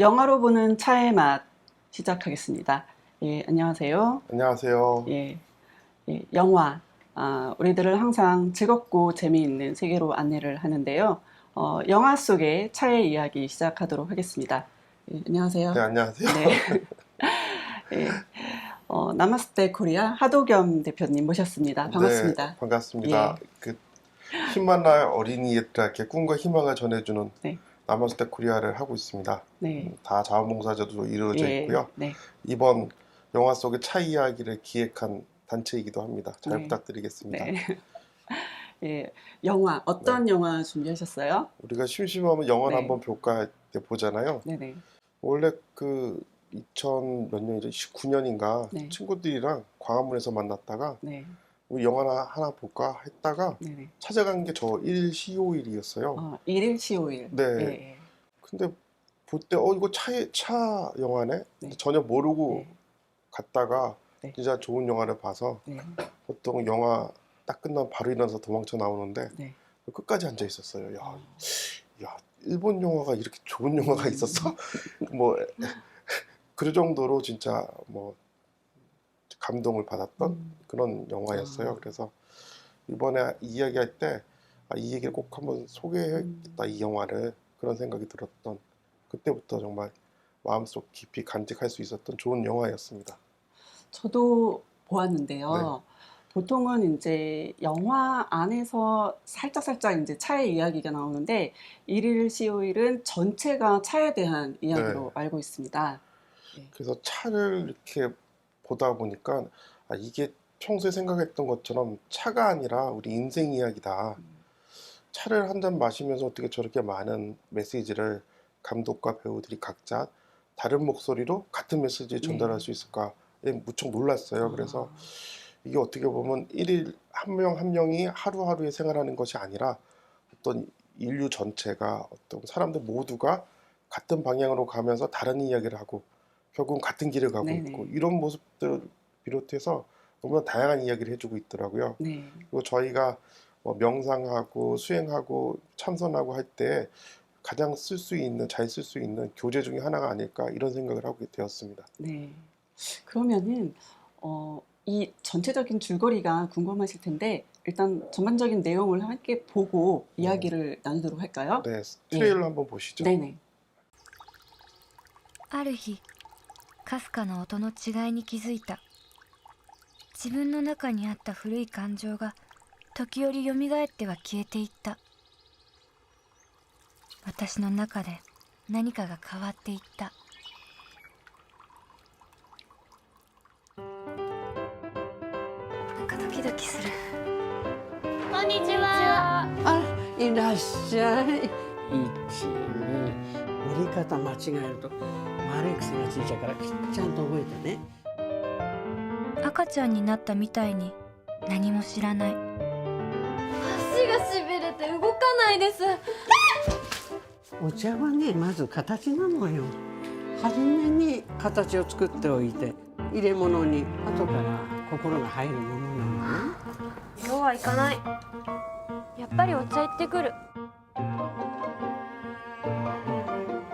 영화로 보는 차의 맛 시작하겠습니다. 예, 안녕하세요. 안녕하세요. 예, 영화. 우리들을 항상 즐겁고 재미있는 세계로 안내를 하는데요. 영화 속의 차의 이야기 시작하도록 하겠습니다. 예, 안녕하세요. 네, 안녕하세요. 네. 예, 나마스테 코리아 하도겸 대표님 모셨습니다. 네, 반갑습니다. 반갑습니다. 예, 힘만 날 어린이들에게 꿈과 희망을 전해주는 네, 나마스테 코리아를 하고 있습니다. 네, 다 자원봉사자들로 이루어져 예, 있고요. 네, 이번 영화 속의 차 이야기를 기획한 단체이기도 합니다. 잘 네, 부탁드리겠습니다. 네. 예, 영화, 네, 어떤 영화 준비하셨어요? 우리가 심심하면 영화를 네, 한번 볼까 할 때 보잖아요. 네네, 원래 2000 몇 년이죠? 19년인가 네, 친구들이랑 광화문에서 만났다가 네, 우리 영화나 하나 볼까 했다가 네네. 찾아간 게 저 1, 15일이었어요. 1일 시오일. 예, 네. 예. 근데 볼 때 이거 차 영화네? 네, 전혀 모르고 네, 갔다가 네, 진짜 좋은 영화를 봐서 네, 보통 영화 딱 끝나면 바로 일어나서 도망쳐 나오는데 네. 끝까지 앉아 있었어요. 어, 야, 일본 영화가 이렇게 좋은 영화가 음, 있었어? 뭐 그 정도로 진짜 뭐 감동을 받았던 그런 영화였어요. 아, 그래서 이번에 이야기할 때 이 얘기를 꼭 한번 음. 소개해야겠다, 이 영화를. 그런 생각이 들었던, 그때부터 정말 마음속 깊이 간직할 수 있었던 좋은 영화였습니다. 저도 네, 보았는데요. 보통은 이제 영화 안에서 살짝살짝 이제 차의 이야기가 나오는데, 일일 시오일은 전체가 차에 대한 네. 이야기로 알고 있습니다. 예. 그래서 차를 이렇게 보다 보니까 이게 평소에 생각했던 것처럼 차가 아니라 우리 인생 이야기다. 음, 차를 한 잔 마시면서 어떻게 저렇게 많은 메시지를 감독과 배우들이 각자 다른 목소리로 같은 메시지를 네. 전달할 수 있을까에 무척 놀랐어요. 그래서 아, 이게 어떻게 보면 일일 한 명 한 명이 하루하루에 생활하는 것이 아니라 어떤 인류 전체가, 어떤 사람들 모두가 같은 방향으로 가면서 다른 이야기를 하고 결국은 같은 길을 가고 있고, 네네. 이런 모습들을 비롯해서 너무나 다양한 이야기를 해주고 있더라고요. 네. 그리고 저희가 뭐 명상하고 수행하고 참선하고 할 때 가장 쓸 수 있는, 잘 쓸 수 있는 교재 중에 하나가 아닐까, 이런 생각을 하게 되었습니다. 네. 그러면은 이 전체적인 줄거리가 궁금하실 텐데 일단 전반적인 내용을 함께 보고 음, 이야기를 나누도록 할까요? 네, 예. 트레일러 한번 보시죠. 네네. ある日、かすかな音の違いに気づいた。自分の中にあった古い感情が時折よみがえっては消えていった。私の中で何かが変わっていった。なんかドキドキする。こんにちは。あ、いらっしゃい。一、二、折り方間違えると悪い癖がついちゃうからちゃんと覚えてね。赤ちゃんになったみたいに何も知らない。足がしびれて動かないです。お茶はね、まず形なのよ。初めに形を作っておいて、入れ物に後から心が入るものなのね。今日は行かない。やっぱりお茶行ってくる。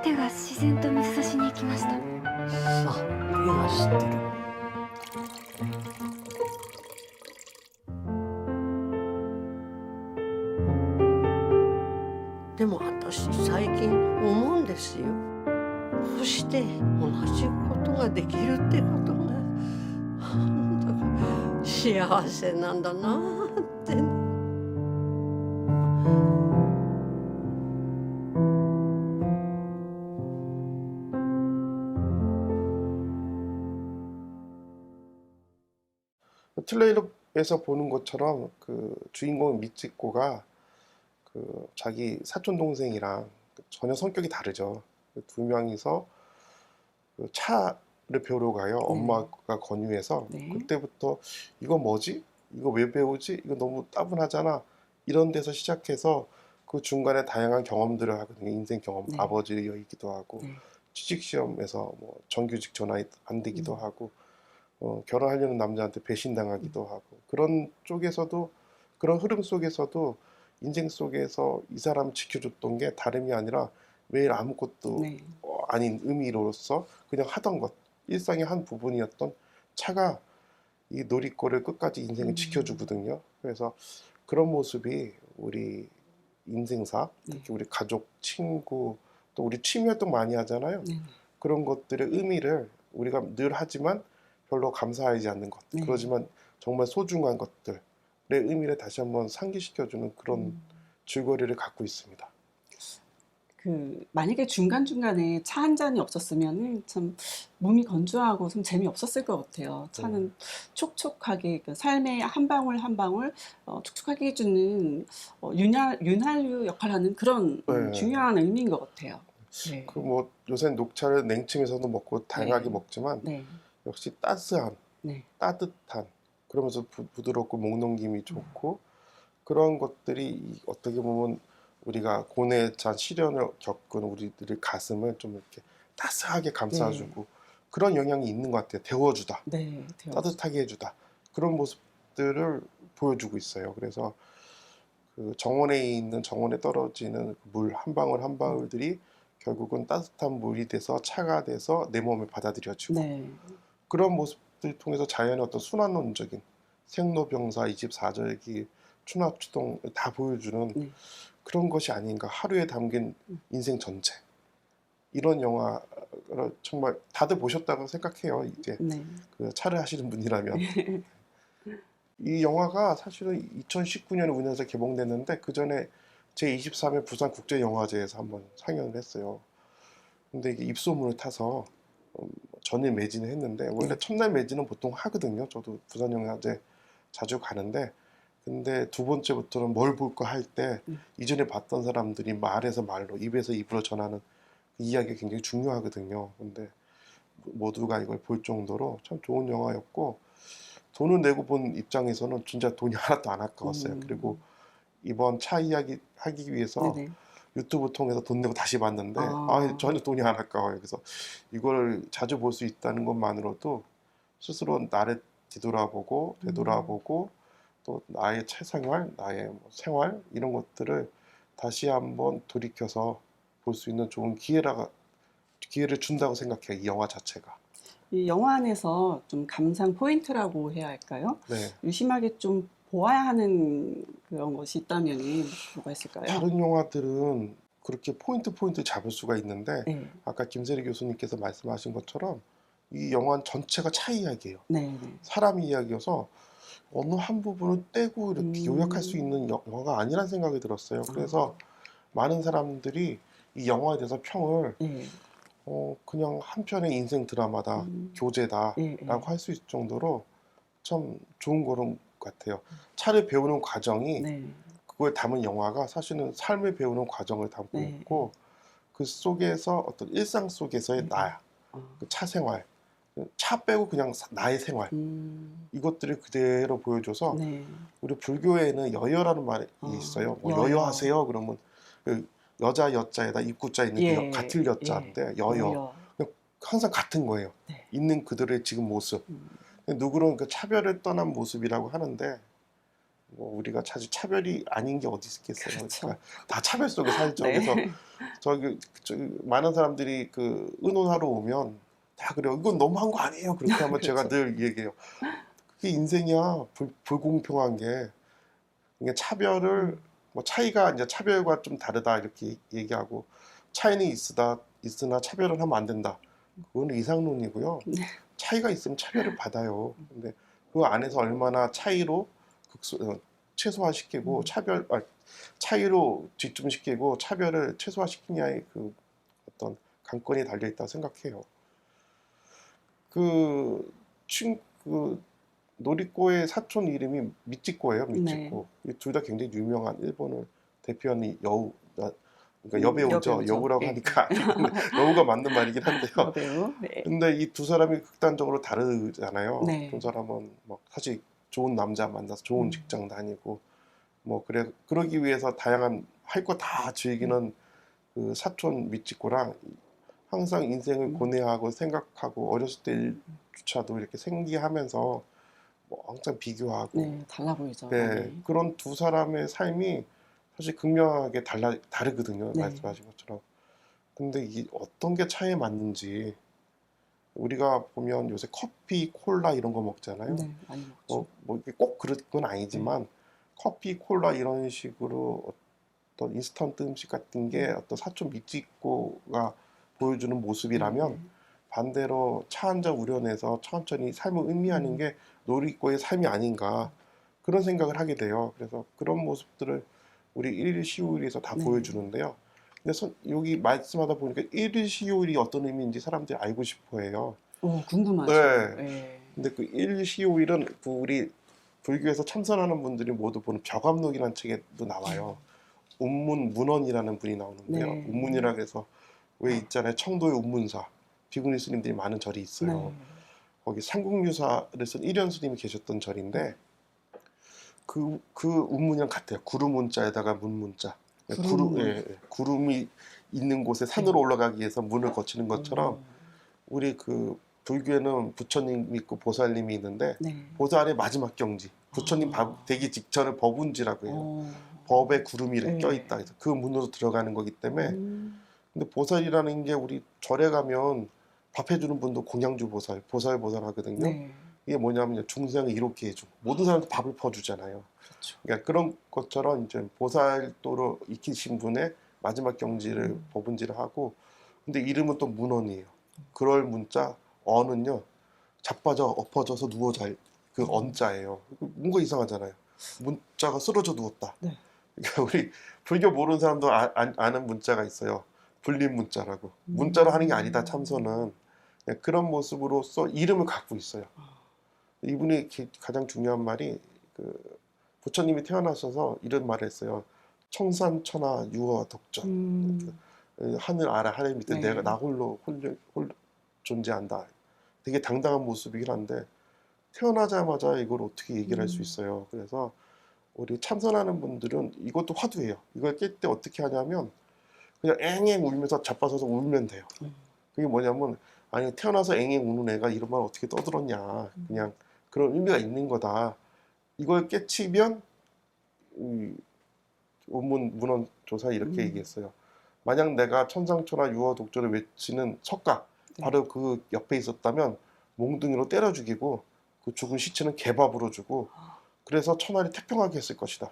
手が自然と水差しに行きました。さあ、手が知ってる。でも私最近思うんですよ。こうして同じことができるってことがなんだか幸せなんだなってね。트레일러에서 보는 것처럼 주인공 미츠코가 자기 사촌 동생이랑 전혀 성격이 다르죠. 두 명이서 차를 배우러 가요. 엄마가 권유해서. 네. 그때부터 이거 뭐지? 이거 왜 배우지? 이거 너무 따분하잖아. 이런 데서 시작해서 그 중간에 다양한 경험들을 하거든요. 인생 경험, 네. 아버지이기도 하고, 네. 취직 시험에서 뭐 정규직 전환이 안 되기도 하고, 결혼하려는 남자한테 배신당하기도 하고, 그런 쪽에서도, 그런 흐름 속에서도 인생 속에서 이 사람 지켜줬던 게 다름이 아니라 매일 아무것도 네. 아닌 의미로서 그냥 하던 것, 일상의 한 부분이었던 차가 이 놀이꼴을 끝까지 인생을 지켜주거든요. 그래서 그런 모습이 우리 인생사, 특히 우리 가족, 친구, 또 우리 취미 활동 많이 하잖아요. 네. 그런 것들의 의미를 우리가 늘 하지만 별로 감사하지 않는 것, 네. 그러지만 정말 소중한 것들의 의미를 다시 한번 상기시켜주는 그런 줄거리를 갖고 있습니다. 만약에 중간중간에 차 한 잔이 없었으면은 참 몸이 건조하고 좀 재미없었을 것 같아요. 차는 촉촉하게 그 삶의 한 방울 한 방울 촉촉하게 해주는 윤활유 역할을 하는 그런 네. 중요한 의미인 것 같아요. 네. 그 뭐 요새 녹차를 냉층에서도 먹고 다양하게 네. 먹지만 네. 역시 따스한, 네. 따뜻한, 그러면서 부드럽고 목 넘김이 좋고 그런 것들이 어떻게 보면 우리가 고뇌에 찬 시련을 겪은 우리들의 가슴을 좀 이렇게 따스하게 감싸주고 그런 영향이 있는 것 같아요. 데워주다, 네. 되어. 따뜻하게 해주다, 그런 모습들을 보여주고 있어요. 그래서 그 정원에 떨어지는 물 한 방울 한 방울들이 결국은 따뜻한 물이 돼서 차가 돼서 내 몸에 받아들여지고 네. 그런 모습들 통해서 자연의 어떤 순환론적인 생로병사 24절기 추나추동을 다 보여주는 네. 그런 것이 아닌가. 하루에 담긴 인생 전체, 이런 영화를 정말 다들 보셨다고 생각해요. 이제 네. 그 차를 하시는 분이라면. 이 영화가 사실은 2019년에 우리나라에서 개봉됐는데 그 전에 제23회 부산국제영화제에서 한번 상영을 했어요. 근데 이게 입소문을 타서 전일 매진을 했는데 원래 첫날 매진은 보통 하거든요. 저도 부산영화제 자주 가는데 근데 두 번째부터는 뭘 볼까 할 때 이전에 봤던 사람들이 말에서 말로 입에서 입으로 전하는 그 이야기가 굉장히 중요하거든요. 근데 모두가 이걸 볼 정도로 참 좋은 영화였고 돈을 내고 본 입장에서는 진짜 돈이 하나도 안 아까웠어요. 그리고 이번 차 이야기 하기 위해서 네네. 유튜브 통해서 돈 내고 다시 봤는데 아. 전혀 돈이 안 아까워요. 그래서 이걸 자주 볼 수 있다는 것만으로도 스스로 나를 뒤돌아보고 되돌아보고 또 나의 생활, 나의 뭐 생활 이런 것들을 다시 한번 돌이켜서 볼 수 있는 좋은 기회를 준다고 생각해요. 이 영화 자체가. 이 영화 안에서 좀 감상 포인트라고 해야 할까요? 네. 유심하게 좀 보아야 하는 그런 것이 있다면 뭐가 있을까요? 다른 영화들은 그렇게 포인트 잡을 수가 있는데 네. 아까 김세리 교수님께서 말씀하신 것처럼 이 영화 전체가 차 이야기예요. 네. 네. 사람 이야기여서 어느 한 부분을 떼고 이렇게 요약할 수 있는 영화가 아니라는 생각이 들었어요. 그래서 많은 사람들이 이 영화에 대해서 평을 네. 그냥 한 편의 인생 드라마다, 교재다라고 네. 할 수 있을 정도로 참 좋은 거는 같아요. 차를 배우는 과정이 네. 그걸 담은 영화가 사실은 삶을 배우는 과정을 담고 네. 있고 그 속에서 어떤 일상 속에서의 나, 그 차 생활, 차 빼고 그냥 나의 생활 이것들을 그대로 보여줘서 네. 우리 불교에는 여여라는 말이 있어요. 뭐 여여. 여여하세요 그러면 그 여자 여자에다 입구자 있는 그 예. 같을 여자인데 여여. 항상 같은 거예요. 네. 있는 그들의 지금 모습. 누구는 그 차별을 떠난 모습이라고 하는데 뭐 우리가 사실 차별이 아닌 게 어디 있겠어요. 그렇죠. 그러니까 다 차별 속에 살죠. 네. 그래서 저기 많은 사람들이 그 의논하러 오면 다 그래요. 이건 너무한 거 아니에요. 그렇게 하면 제가 그렇죠. 늘 얘기해요. 그게 인생이야. 불공평한 게. 그러니까 차별을 뭐 차이가 이제 차별과 좀 다르다 이렇게 얘기하고 차이는 있으나 차별을 하면 안 된다. 그건 이상론이고요. 차이가 있으면 차별을 받아요. 근데 그 안에서 얼마나 차이로 최소화시키고 차이로 집중시키고 차별을 최소화시키냐의 그 어떤 관건이 달려 있다고 생각해요. 그 노리코의 사촌 이름이 미치코예요. 미치코. 둘 다 굉장히 유명한 일본을 대표하는 여우. 그러니까 여배우죠. 여배우죠. 여우라고 예. 하니까 여우가 맞는 말이긴 한데요. 여배우. 네. 근데 이 두 사람이 극단적으로 다르잖아요. 네. 두 사람은 뭐 사실 좋은 남자 만나서 좋은 직장 다니고 뭐 그러기 위해서 다양한 할 거 다 즐기는 그 사촌 미치코랑 항상 인생을 고뇌하고 생각하고 어렸을 때 일주차도 이렇게 생기하면서 뭐 항상 비교하고 네, 달라 보이죠. 네, 많이. 그런 두 사람의 삶이 사실 극명하게 다르거든요. 네. 말씀하신 것처럼 근데 이 어떤 게 차에 맞는지 우리가 보면 요새 커피, 콜라 이런 거 먹잖아요. 네, 많이 먹죠. 뭐 이게 꼭 그런 건 아니지만 커피, 콜라 이런 식으로 어떤 인스턴트 음식 같은 게 어떤 사촌 믹직고가 보여주는 모습이라면 네. 반대로 차 한 잔 우려내서 천천히 삶을 음미하는 게 놀이기구의 삶이 아닌가 그런 생각을 하게 돼요. 그래서 그런 모습들을 우리 1일 시효일에서 다 네. 보여주는데요. 근데 여기 말씀하다 보니까 1일 시효일이 어떤 의미인지 사람들이 알고 싶어 해요. 오, 궁금하죠. 네. 네. 근데 그 1일 시효일은 그 우리 불교에서 참선하는 분들이 모두 보는 벽암록이라는 책에도 나와요. 운문 문원이라는 분이 나오는데요. 네. 운문이라 그래서 왜 있잖아요. 청도에 운문사 비구니 스님들이 많은 절이 있어요. 네. 거기 삼국유사를 쓴 일현 스님이 계셨던 절인데 그 운문이랑 같아요. 구름 문자에다가 문 문자. 구름문. 구름이 있는 곳에 산으로 올라가기 위해서 문을 거치는 것처럼 우리 그 불교에는 부처님 있고 보살님이 있는데 네. 보살의 마지막 경지 부처님 되기 직전을 법운지라고 해요. 법에 구름이 네. 껴있다. 그래서 그 문으로 들어가는 거기 때문에 근데 보살이라는 게 우리 절에 가면 밥 해주는 분도 공양주 보살 하거든요. 네. 이게 뭐냐면 중생을 이롭게 해주고 모든 사람한테 밥을 퍼주잖아요. 그렇죠. 그러니까 그런 것처럼 이제 보살도로 익히신 분의 마지막 경지를 법운지를 하고 근데 이름은 또 문언이에요. 그럴 문자 언은요 자빠져 엎어져서 누워 잘 그 언자예요. 뭔가 이상하잖아요. 문자가 쓰러져 누웠다. 네. 그러니까 우리 불교 모르는 사람도 아는 문자가 있어요. 불림 문자라고. 문자로 하는 게 아니다. 참선은 그냥 그런 모습으로서 이름을 갖고 있어요. 이분이 가장 중요한 말이 그 부처님이 태어나셔서 이런 말을 했어요. 청산천하 유어 독전. 하늘 아래 하늘 밑에 네. 내가 나 홀로 존재한다. 되게 당당한 모습이긴 한데 태어나자마자 이걸 어떻게 얘기를 할 수 있어요. 그래서 우리 참선하는 분들은 이것도 화두예요. 이걸 깰 때 어떻게 하냐면 그냥 앵앵 울면서 자빠져서 울면 돼요. 그게 뭐냐면 아니 태어나서 앵앵 우는 애가 이런 말 어떻게 떠들었냐. 그냥 그런 의미가 있는 거다. 이걸 깨치면 문헌 조사 이렇게 얘기했어요. 만약 내가 천상천하 유어 독조를 외치는 석가 바로 그 옆에 있었다면 몽둥이로 때려 죽이고 그 죽은 시체는 개밥으로 주고 그래서 천하를 태평하게 했을 것이다.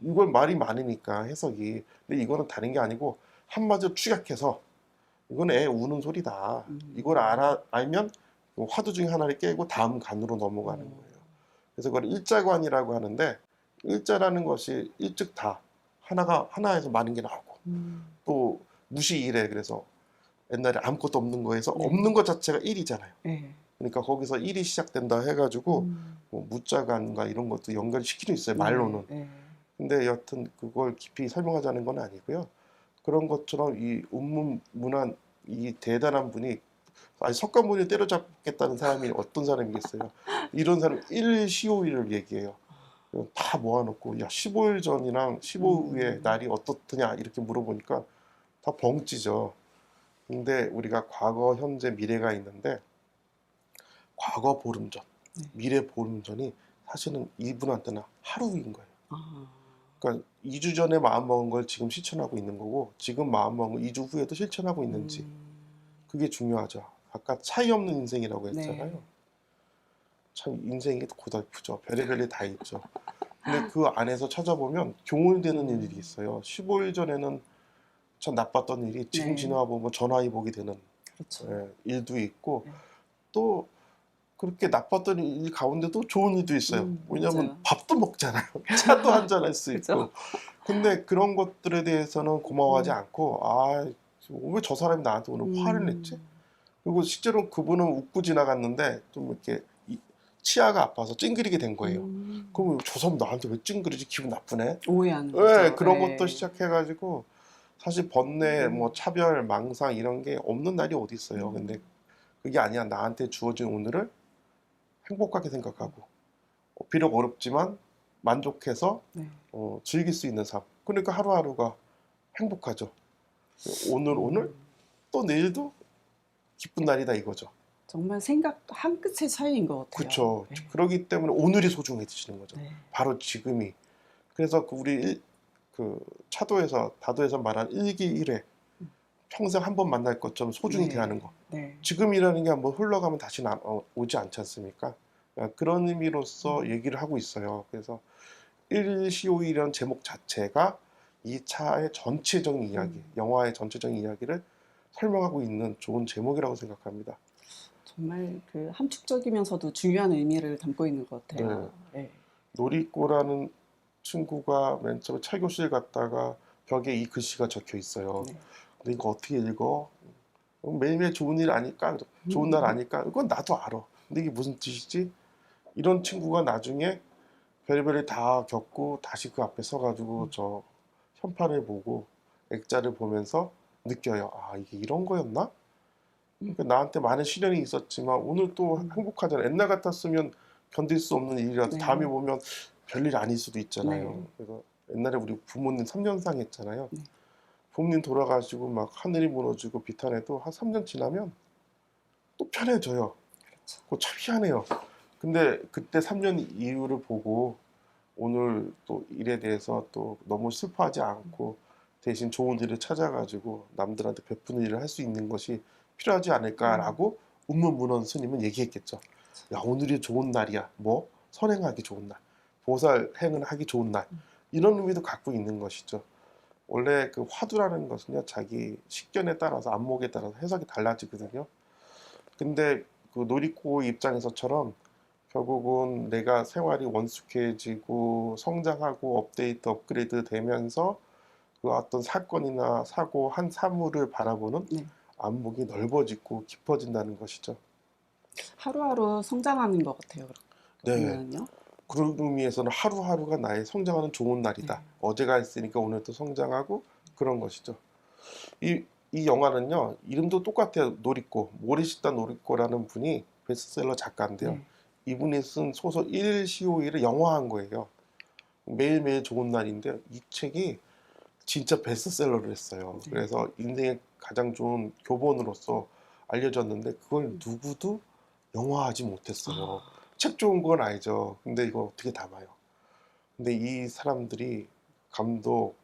이걸 말이 많으니까 해석이. 근데 이거는 다른 게 아니고 한마디로 축약해서 이건 애 우는 소리다. 이걸 알면 화두 중에 하나를 깨고 다음 간으로 넘어가는 거예요. 그래서 그걸 일자관이라고 하는데 일자라는 것이 일즉다 하나에서 많은 게 나오고 또 무시일에 그래서 옛날에 아무것도 없는 거에서 없는 것 자체가 일이잖아요. 그러니까 거기서 일이 시작된다 해가지고 뭐 무자관과 이런 것도 연결시키는 있어요. 말로는. 근데 여튼 그걸 깊이 설명하자는 건 아니고요. 그런 것처럼 이 운문문안 이 대단한 분이 아니 석가모니 때려잡겠다는 사람이 어떤 사람이겠어요. 이런 사람 1일 시호일을 얘기해요. 다 모아놓고 야 15일 전이랑 15일의 날이 어떻더냐 이렇게 물어보니까 다 벙찌죠. 근데 우리가 과거, 현재, 미래가 있는데 과거 보름 전, 미래 보름 전이 사실은 이분한테는 하루인 거예요. 그러니까 2주 전에 마음먹은 걸 지금 실천하고 있는 거고 지금 마음먹은 걸 2주 후에도 실천하고 있는지 그게 중요하죠. 아까 차이 없는 인생이라고 했잖아요. 참 인생이 고달프죠. 별의별 일 다 있죠. 근데 그 안에서 찾아보면 교훈되는 일들이 있어요. 15일 전에는 참 나빴던 일이 지금 지나와 보면 전화위복이 되는 그렇죠. 일도 있고 또 그렇게 나빴던 일 가운데도 좋은 일도 있어요. 왜냐하면 맞아요. 밥도 먹잖아요. 차도 한잔 할 수 있고. 그죠? 근데 그런 것들에 대해서는 고마워하지 않고 아, 왜 저 사람이 나한테 오늘 화를 냈지? 그리고 실제로 그분은 웃고 지나갔는데 좀 이렇게 치아가 아파서 찡그리게 된 거예요. 그럼 저 사람 나한테 왜 찡그리지? 기분 나쁘네? 오해하는 네, 거죠. 그런 네. 것도 시작해가지고 사실 번뇌, 뭐 차별, 망상 이런 게 없는 날이 어디 있어요. 근데 그게 아니야. 나한테 주어진 오늘을 행복하게 생각하고 비록 어렵지만 만족해서 즐길 수 있는 삶. 그러니까 하루하루가 행복하죠. 오늘 또 내일도 기쁜 날이다 이거죠. 정말 생각도 한 끗의 차이인 것 같아요. 그렇죠. 그러기 때문에 오늘이 소중해지는 거죠. 네. 바로 지금이. 그래서 우리 그 차도에서 다도에서 말한 일기일회 평생 한 번 만날 것처럼 소중히 네. 대하는 거. 네. 지금이라는 게 한번 흘러가면 다시 오지 않지 않습니까? 그런 의미로서 얘기를 하고 있어요. 그래서 일시오일이라는 제목 자체가 이 차의 전체적인 이야기, 영화의 전체적인 이야기를 설명하고 있는 좋은 제목이라고 생각합니다. 정말 그 함축적이면서도 중요한 의미를 담고 있는 것 같아요. 네. 노리꼬라는 친구가 맨 처음에 차교실 갔다가 벽에 이 글씨가 적혀 있어요. 네. 근데 이거 어떻게 읽어? 매일매일 좋은 일 아닐까? 좋은 날 아닐까? 이건 나도 알아. 근데 이게 무슨 뜻이지? 이런 친구가 나중에 별의별을 다 겪고 다시 그 앞에 서가지고 저 현판을 보고 액자를 보면서 느껴요. 아, 이게 이런 거였나? 그러니까 나한테 많은 시련이 있었지만 오늘 또 행복하잖아. 옛날 같았으면 견딜 수 없는 일이라도 네. 다음에 보면 별일 아닐 수도 있잖아요. 네. 그래서 옛날에 우리 부모님 3년상 했잖아요. 네. 부모님 돌아가시고 막 하늘이 무너지고 비탄해도 한 3년 지나면 또 편해져요. 그렇죠. 그거 참 희한해요. 근데 그때 3년 이후를 보고 오늘 또 일에 대해서 또 너무 슬퍼하지 않고 대신 좋은 일을 찾아가지고 남들한테 베푸는 일을 할 수 있는 것이 필요하지 않을까라고 운문문원 스님은 얘기했겠죠. 야, 오늘이 좋은 날이야. 뭐? 선행하기 좋은 날. 보살 행을 하기 좋은 날. 이런 의미도 갖고 있는 것이죠. 원래 그 화두라는 것은요, 자기 식견에 따라서 안목에 따라서 해석이 달라지거든요. 근데 그 노리코 입장에서처럼 결국은 내가 생활이 원숙해지고 성장하고 업데이트, 업그레이드 되면서 그 어떤 사건이나 사고 한 사물을 바라보는 네. 안목이 넓어지고 깊어진다는 것이죠. 하루하루 성장하는 것 같아요. 네. 그러면요. 그런 의미에서는 하루하루가 나의 성장하는 좋은 날이다. 네. 어제가 있으니까 오늘도 성장하고 그런 것이죠. 이 영화는요, 이름도 똑같아요. 노리꼬. 모리시타 노리꼬라는 분이 베스트셀러 작가인데요. 네. 이분이 쓴 소설 일시오일을 영화한 거예요. 매일매일 좋은 날인데 이 책이 진짜 베스트셀러를 했어요. 네. 그래서 인생의 가장 좋은 교본으로서 알려졌는데 그걸 누구도 영화하지 못했어요. 책 좋은 건 알죠. 근데 이걸 어떻게 담아요? 근데 이 사람들이 감독,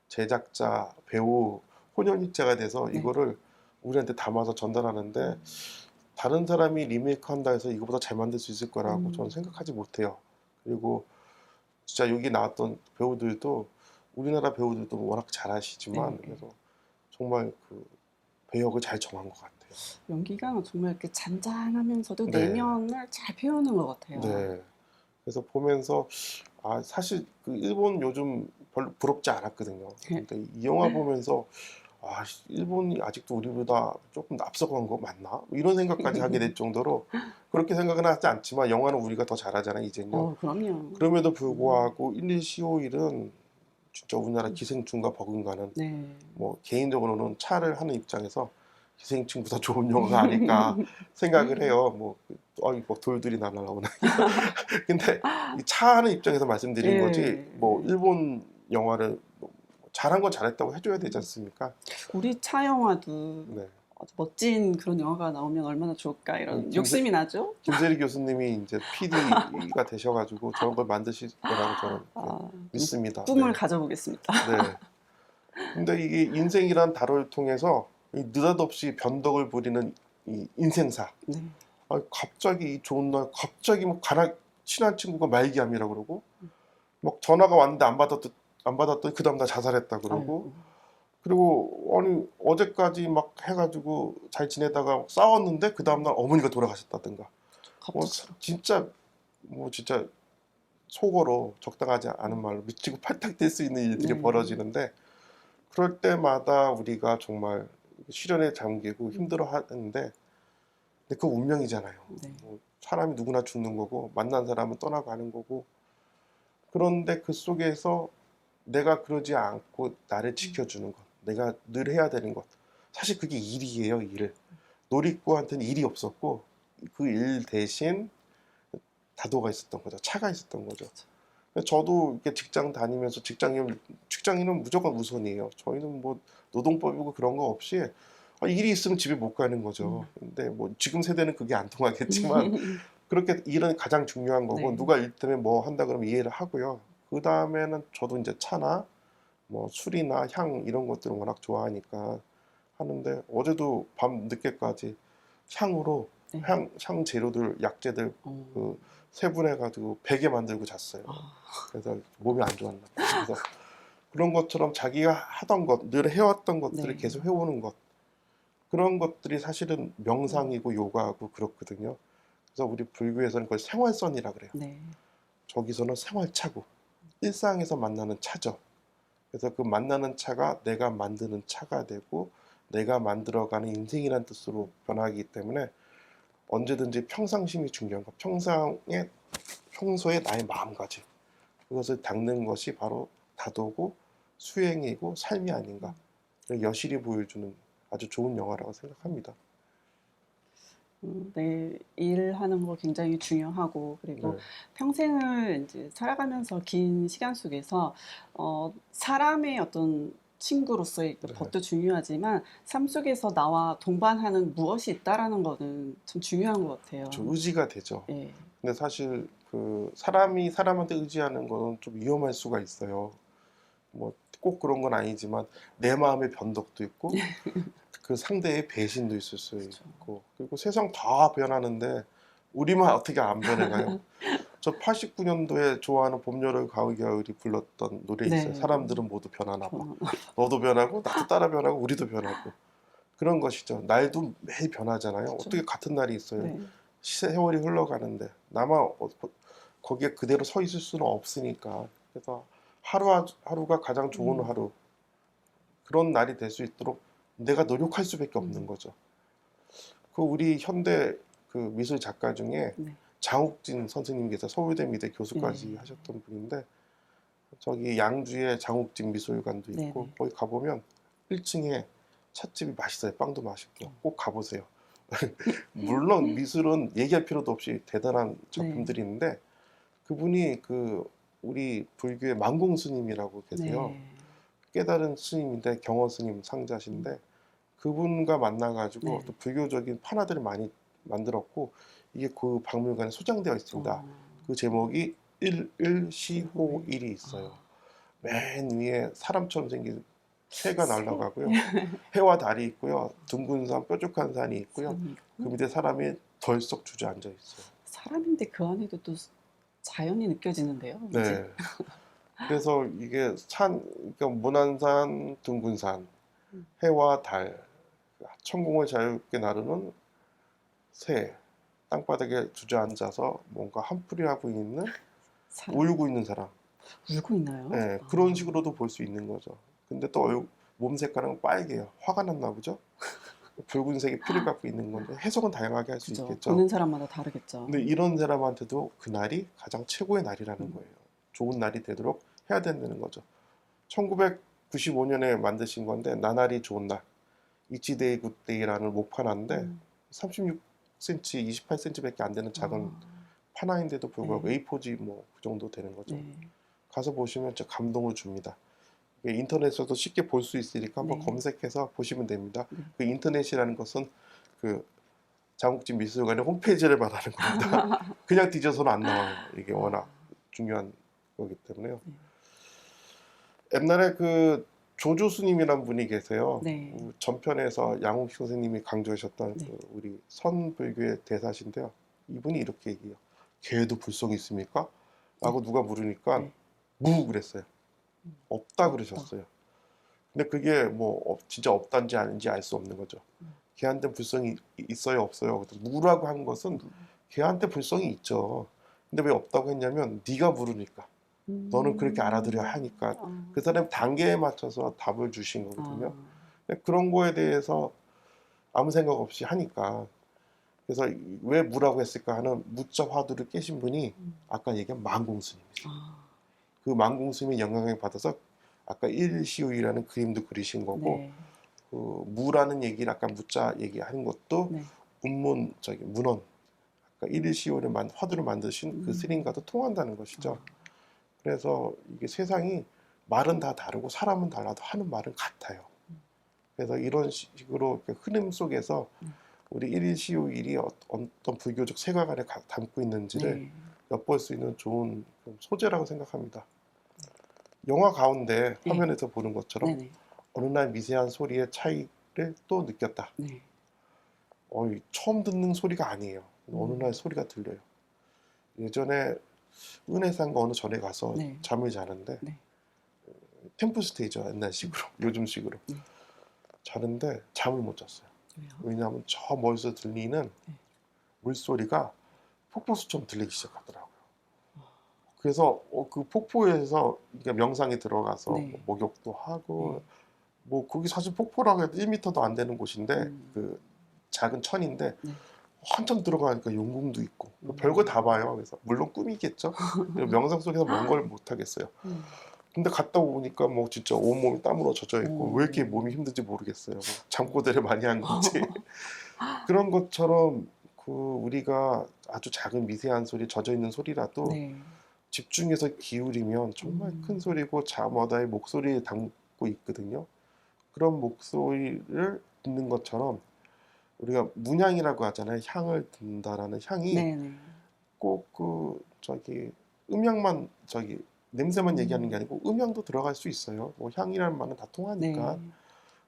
제작자, 배우, 혼연일체가 돼서 네. 이거를 우리한테 담아서 전달하는데 다른 사람이 리메이크 한다 해서 이거보다 잘 만들 수 있을 거라고 저는 생각하지 못해요. 그리고 진짜 여기 나왔던 배우들도 우리나라 배우들도 워낙 잘하시지만 네. 그래서 정말 그 배역을 잘 정한 것 같아요. 연기가 정말 이렇게 잔잔하면서도 네. 내면을 잘 표현한 것 같아요. 네. 그래서 보면서 아 사실 그 일본 요즘 별로 부럽지 않았거든요. 근데 이 영화 보면서 아 일본이 아직도 우리보다 조금 앞서간 거 맞나? 뭐 이런 생각까지 하게 될 정도로 그렇게 생각은 하지 않지만 영화는 우리가 더 잘하잖아요 이제는요. 그럼요. 그럼에도 불구하고 11451은 진짜 우리나라 기생충과 버금가는 네. 뭐 개인적으로는 차를 하는 입장에서 기생충보다 좋은 영화가 아닐까 생각을 해요. 뭐 이거 돌들이 날아오네. 근데 이 차 하는 입장에서 말씀드린 예. 거지 뭐 일본 영화를 뭐 잘한 건 잘했다고 해줘야 되지 않습니까? 우리 차 영화도 네. 아주 멋진 그런 영화가 나오면 얼마나 좋을까 이런 욕심이 나죠? 김세리 교수님이 이제 PD가 되셔가지고 저런 걸 만드실 거라고 저는 믿습니다. 꿈을 네. 가져보겠습니다. 네. 근데 이게 인생이란 단어를 통해서 이 느닷없이 변덕을 부리는 이 인생사. 네. 갑자기 이 좋은 날 갑자기 뭐 친한 친구가 말기암이라 그러고 막 전화가 왔는데 안 받았더니 그 다음 날 자살했다 그러고 아이고. 그리고 아니 어제까지 막 해가지고 잘 지내다가 싸웠는데 그 다음 날 어머니가 돌아가셨다든가 뭐 진짜 속어로 적당하지 않은 말로 미치고 팔딱 뛸 수 있는 일들이 네. 벌어지는데 그럴 때마다 우리가 정말 시련에 잠기고 힘들어하는데 근데 그거 운명이잖아요. 네. 뭐 사람이 누구나 죽는 거고 만난 사람은 떠나가는 거고 그런데 그 속에서 내가 그러지 않고 나를 지켜주는 것 내가 늘 해야 되는 것 사실 그게 일이에요. 일. 노리꼬한테는 일이 없었고 그 일 대신 다도가 있었던 거죠. 차가 있었던 거죠. 저도 이렇게 직장 다니면서 직장인은 무조건 우선이에요. 저희는 뭐 노동법이고 그런 거 없이 일이 있으면 집에 못 가는 거죠. 근데 뭐 지금 세대는 그게 안 통하겠지만 그렇게 일은 가장 중요한 거고 네. 누가 일 때문에 뭐 한다 그러면 이해를 하고요. 그 다음에는 저도 이제 차나 뭐 술이나 향 이런 것들을 워낙 좋아하니까 하는데 어제도 밤 늦게까지 향으로 네. 향 재료들 약재들 어. 그 세분해가지고 베개 만들고 잤어요. 아, 그래서 몸이 안 좋았나 봐요. 그래서 그런 것처럼 자기가 하던 것, 늘 해왔던 것들을 네. 계속 해오는 것, 그런 것들이 사실은 명상이고 요가하고 그렇거든요. 그래서 우리 불교에서는 그걸 생활선이라 그래요. 네. 저기서는 생활차고 일상에서 만나는 차죠. 그래서 그 만나는 차가 내가 만드는 차가 되고 내가 만들어가는 인생이라는 뜻으로 변하기 때문에 언제든지 평상심이 중요한 거. 평소에 나의 마음가짐. 그것을 닦는 것이 바로 다도고 수행이고 삶이 아닌가. 여실히 보여주는 아주 좋은 영화라고 생각합니다. 네, 일하는 거 굉장히 중요하고, 그리고 네. 평생을 이제 살아가면서 긴 시간 속에서, 사람의 어떤 친구로서의 그 네. 법도 중요하지만, 삶 속에서 나와 동반하는 무엇이 있다라는 거는 참 중요한 것 같아요. 좀 의지가 되죠. 예. 근데 사실 그 사람이 사람한테 의지하는 거는 좀 위험할 수가 있어요. 뭐 꼭 그런 건 아니지만 내 마음의 변덕도 있고 그 상대의 배신도 있을 수 그렇죠. 있고 그리고 세상 다 변하는데 우리만 어떻게 안 변해가요? 저 89년도에 좋아하는 봄, 여름, 가을, 겨울이 불렀던 노래 있어요. 네. 사람들은 모두 변하나 봐. 저는, 너도 변하고 나도 따라 변하고 우리도 변하고 그런 것이죠. 날도 매일 변하잖아요. 그렇죠. 어떻게 같은 날이 있어요? 네. 세월이 흘러가는데 나만 거기에 그대로 서 있을 수는 없으니까 그래서 하루가 가장 좋은 하루 그런 날이 될 수 있도록 내가 노력할 수밖에 없는 거죠. 그 우리 현대 그 미술 작가 중에 네. 장욱진 선생님께서 서울대 미대 교수까지 네. 하셨던 분인데 저기 양주에 장욱진 미술관도 네, 있고 네. 거기 가보면 1층에 찻집이 맛있어요. 빵도 맛있고 꼭 가보세요. 물론 미술은 얘기할 필요도 없이 대단한 작품들이 있는데 그분이 그 우리 불교의 만공 스님이라고 계세요. 네. 깨달은 스님인데 경허 스님 상자신데 그분과 만나가지고 네. 또 불교적인 판화들을 많이 만들었고 이게 그 박물관에 소장되어 있습니다. 그 제목이 일일시호일이 있어요. 맨 위에 사람처럼 생긴 새가 날아가고요. 해와 달이 있고요. 둥근 산, 뾰족한 산이 있고요. 그 밑에 사람이 덜썩 주저앉아 있어요. 사람인데 그 안에도 또 자연이 느껴지는데요. 왠지. 네. 그래서 이게 그러니까 문안산, 둥근산, 해와 달, 천공을 자유롭게 나르는 새, 땅바닥에 주저앉아서 뭔가 한풀이하고 있는, 사람. 울고 있는 사람. 울고 있나요? 네, 그런 식으로도 볼 수 있는 거죠. 근데 또 몸 색깔은 빨개요. 화가 났나 보죠? 붉은색의 피를 갖고 있는 건데 해석은 다양하게 할 수 그죠. 있겠죠. 보는 사람마다 다르겠죠. 근데 이런 사람한테도 그날이 가장 최고의 날이라는 거예요. 좋은 날이 되도록 해야 된다는 거죠. 1995년에 만드신 건데 나날이 좋은 날, 이치데이 굿데이라는 목판화인데 36cm, 28cm밖에 안 되는 작은 판화인데도 불구하고 네. A4지 뭐 그 정도 되는 거죠. 네. 가서 보시면 진짜 감동을 줍니다. 이게 인터넷에서도 쉽게 볼 수 있으니까 한번 네. 검색해서 보시면 됩니다. 네. 그 인터넷이라는 것은 그 장욱진 미술관의 홈페이지를 말하는 겁니다. 그냥 뒤져서는 안 나와요. 이게 워낙 중요한 거기 때문에요. 옛날에 그 조조스님이란 분이 계세요. 네. 전편에서 양옥 선생님이 강조하셨던 네. 그 우리 선불교의 대사신데요. 이분이 이렇게 얘기해요. 개에도 불성이 있습니까? 라고 누가 물으니까 네. 무 그랬어요. 없다 그러셨어요. 근데 그게 뭐 진짜 없단지 아닌지 알 수 없는 거죠. 걔한테 불성이 있어요 없어요? 무라고 한 것은 걔한테 불성이 있죠. 근데 왜 없다고 했냐면 네가 물으니까. 너는 그렇게 알아들여야 하니까 그 사람 단계에 맞춰서 답을 주신 거거든요. 근데 그런 거에 대해서 아무 생각 없이 하니까 그래서 왜 무라고 했을까 하는 무자 화두를 깨신 분이 아까 얘기한 만공스님이에요. 그 만공스님의 영향을 받아서 아까 일시우이라는 그림도 그리신 거고 네. 그 무라는 얘기를 아까 무자 얘기하는 것도 네. 운문 문헌 아까 일시우를 화두를 만드신 그 스님과도 통한다는 것이죠. 그래서 이게 세상이 말은 다 다르고 사람은 달라도 하는 말은 같아요. 그래서 이런 식으로 흐름 속에서 우리 일시우일이 어떤 불교적 세계관을 담고 있는지를 네. 엿볼 수 있는 좋은 소재라고 생각합니다. 영화 가운데 화면에서 보는 것처럼 네네. 어느 날 미세한 소리의 차이를 그래 또 느꼈다. 네. 처음 듣는 소리가 아니에요. 어느 음. 날 소리가 들려요. 예전에 은혜상가 어느 절에 가서 네. 잠을 자는데 네. 템플스테이죠. 옛날식으로 요즘식으로 네. 자는데 잠을 못 잤어요. 왜요? 왜냐하면 저 멀리서 들리는 네. 물소리가 폭포수처럼 들리기 시작하더라고요. 그래서 그 폭포에서 그러니까 명상에 들어가서 네. 뭐 목욕도 하고 네. 뭐 거기 사실 폭포라고 해도 1m도 안 되는 곳인데 그 작은 천인데 네. 한참 들어가니까 용궁도 있고 음. 별거 다 봐요. 그래서 물론 꿈이겠죠. 명상 속에서 뭔 걸 못 하겠어요. 음. 근데 갔다 오니까 뭐 진짜 온몸이 땀으로 젖어 있고 왜 이렇게 오. 몸이 힘든지 모르겠어요. 뭐 잠꼬대를 많이 한 건지 그런 것처럼 그 우리가 아주 작은 미세한 소리 젖어 있는 소리라도 네. 집중해서 기울이면 정말 큰 소리고 잠어다의 목소리에 담고 있거든요. 그런 목소리를 듣는 것처럼 우리가 문향이라고 하잖아요. 향을 듣는다라는 향이 네네. 꼭 그 저기 음향만 저기 냄새만 얘기하는 게 아니고 음향도 들어갈 수 있어요. 뭐 향이라는 말은 다 통하니까 네.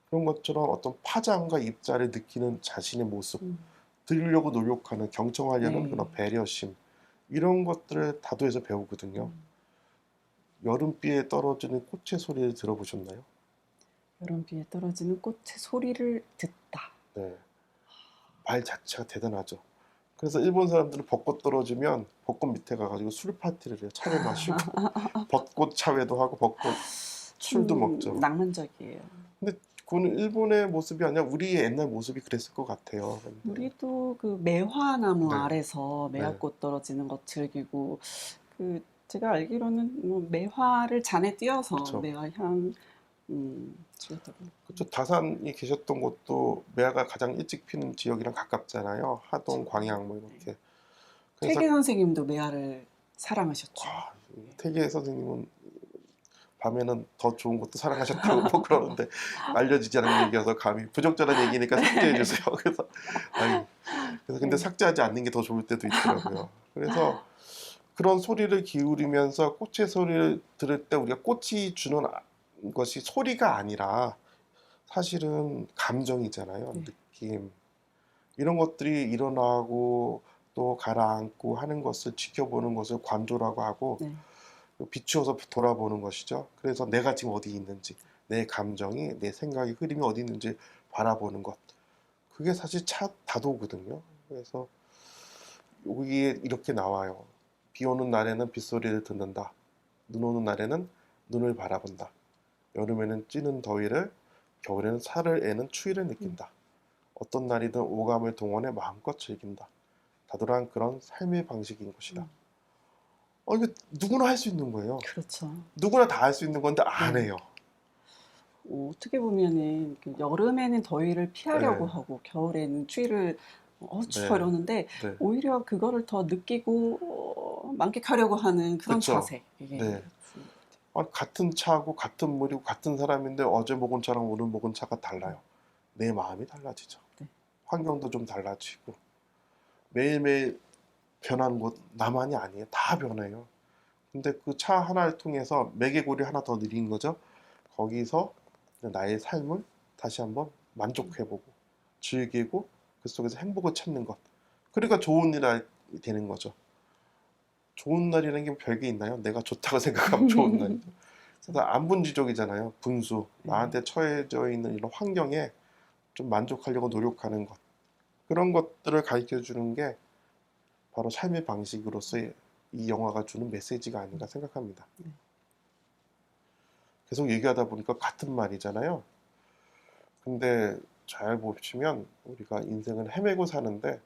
그런 것처럼 어떤 파장과 입자를 느끼는 자신의 모습, 음. 들으려고 노력하는 경청하려는 네. 그런 배려심 이런 것들을 다도해서 배우거든요. 여름비에 떨어지는 꽃의 소리를 들어보셨나요? 여름비에 떨어지는 꽃의 소리를 듣다. 네, 말 자체가 대단하죠. 그래서 일본 사람들은 벚꽃 떨어지면 벚꽃 밑에 가가지고 술 파티를 해요. 차를 마시고 벚꽃 차회도 하고 벚꽃 술도 먹죠. 낭만적이에요. 근데 그거는 일본의 모습이 아니라 우리의 옛날 모습이 그랬을 것 같아요. 근데 우리도 그 매화나무 네. 아래서 네. 매화꽃 떨어지는 것 즐기고 그 제가 알기로는 뭐 매화를 잔에 띄어서 그쵸. 매화향 즐기더라고요. 그쵸. 다산이 계셨던 곳도 매화가 가장 일찍 피는 지역이랑 가깝잖아요. 하동, 광양 뭐 이렇게. 그래서 퇴계 선생님도 매화를 사랑하셨죠. 태계 선생님은 밤에는 더 좋은 것도 사랑하셨다고 뭐 그러는데 알려지지 않은 얘기여서 감히 부적절한 얘기니까 삭제해 주세요. 그래서 그래서 근데 삭제하지 않는 게 더 좋을 때도 있더라고요. 그래서 그런 소리를 기울이면서 꽃의 소리를 들을 때 우리가 꽃이 주는 것이 소리가 아니라 사실은 감정이잖아요. 네. 느낌. 이런 것들이 일어나고 또 가라앉고 하는 것을 지켜보는 것을 관조라고 하고 네. 비추어서 돌아보는 것이죠. 그래서 내가 지금 어디 있는지, 내 감정이, 내 생각이 흐름이 어디 있는지 바라보는 것. 그게 사실 다도거든요. 그래서 여기에 이렇게 나와요. 비 오는 날에는 빗소리를 듣는다. 눈 오는 날에는 눈을 바라본다. 여름에는 찌는 더위를, 겨울에는 살을 애는 추위를 느낀다. 어떤 날이든 오감을 동원해 마음껏 즐긴다. 다도란 그런 삶의 방식인 것이다. 이거 누구나 할 수 있는 거예요. 그렇죠. 누구나 다 할 수 있는 건데 안 네. 해요. 어떻게 보면은 그 여름에는 더위를 피하려고 네. 하고 겨울에는 추위를 추워 네. 이러는데 네. 오히려 그거를 더 느끼고 만끽하려고 하는 그런 그쵸. 자세. 이게 네. 중요한 것 같아요. 같은 차고 같은 물이고 같은 사람인데 어제 먹은 차랑 오늘 먹은 차가 달라요. 내 마음이 달라지죠. 네. 환경도 좀 달라지고 매일매일 변하는 것 나만이 아니에요. 다 변해요. 근데 그 차 하나를 통해서 매개골이 하나 더 늘린 거죠. 거기서 나의 삶을 다시 한번 만족해보고 즐기고 그 속에서 행복을 찾는 것. 그러니까 좋은 일이 되는 거죠. 좋은 날이라는 게 별게 있나요? 내가 좋다고 생각하면 좋은 날이죠. 그래서 안분지족이잖아요. 분수. 나한테 처해져 있는 이런 환경에 좀 만족하려고 노력하는 것. 그런 것들을 가르쳐 주는 게 바로 삶의 방식으로서의 이 영화가 주는 메시지가 아닌가 생각합니다. 계속 얘기하다 보니까 같은 말이잖아요. 근데 잘 보시면 우리가 인생을 헤매고 사는데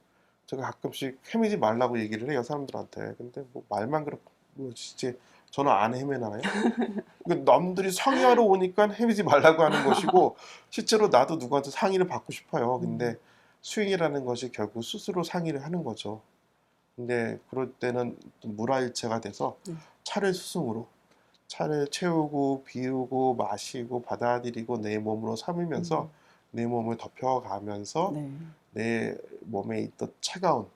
제가 가끔씩 헤매지 말라고 얘기를 해요, 사람들한테. 근데 뭐 말만 그렇고 뭐 진짜 저는 안 헤매나요? 그러니까 남들이 상의하러 오니까 헤매지 말라고 하는 것이고 실제로 나도 누구한테 상의를 받고 싶어요. 근데 수행이라는 것이 결국 스스로 상의를 하는 거죠. 근데 그럴 때는 물화일체가 돼서 차를 스승으로 차를 채우고 비우고 마시고 받아들이고 내 몸으로 삼으면서 내 몸을 덮여가면서 네. 내 몸에 있던 차가운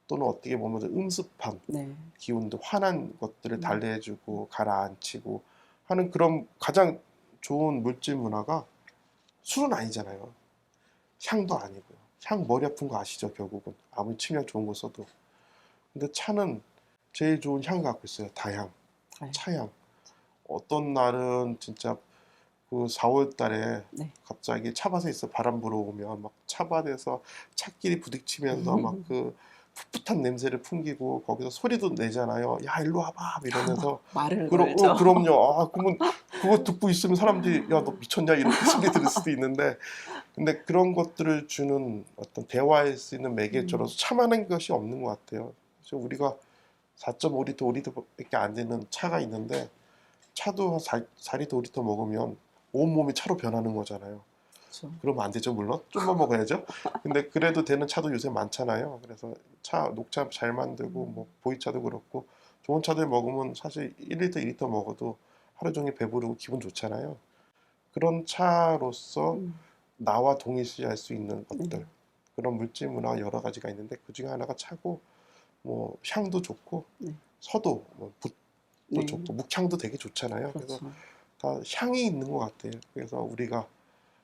또는 어떻게 보면 음습한 네. 기운들 환한 것들을 달래주고 가라앉히고 하는 그런 가장 좋은 물질 문화가 술은 아니잖아요. 향도 아니고요. 향 머리 아픈 거 아시죠? 결국은 아무리 침향 좋은 거 써도. 근데 차는 제일 좋은 향을 갖고 있어요. 다향, 네. 차향. 어떤 날은 진짜 그 4월 달에 네. 갑자기 차밭에 바람 불어오면 막 차밭에서 차끼리 부딪히면서 막 그 풋풋한 냄새를 풍기고 거기서 소리도 내잖아요. 야, 일로 와봐 이러면서. 말을 걸죠. 그럼요. 아, 그러면 그거 듣고 있으면 사람들이 야, 너 미쳤냐 이렇게 소리 들을 수도 있는데, 근데 그런 것들을 주는 어떤 대화할 수 있는 매개체로서 차만한 것이 없는 것 같아요. 그래서 우리가 4.5리터, 5리터밖에 안 되는 차가 있는데, 차도 4리터, 5리터 먹으면 온몸이 차로 변하는 거잖아요. 그렇죠. 그러면 안 되죠, 물론. 좀만 먹어야죠. 근데 그래도 되는 차도 요새 많잖아요. 그래서 녹차 잘 만들고, 뭐, 보이차도 그렇고, 좋은 차들 먹으면 사실 1리터, 2리터 먹어도 하루 종일 배부르고 기분 좋잖아요. 그런 차로서 나와 동일시할 수 있는 것들, 그런 물질 문화 여러 가지가 있는데, 그 중에 하나가 차고, 뭐, 향도 좋고, 네. 서도, 뭐, 붓도 네. 좋고, 묵향도 되게 좋잖아요. 그래서 그렇죠. 다 향이 있는 것 같아요. 그래서 우리가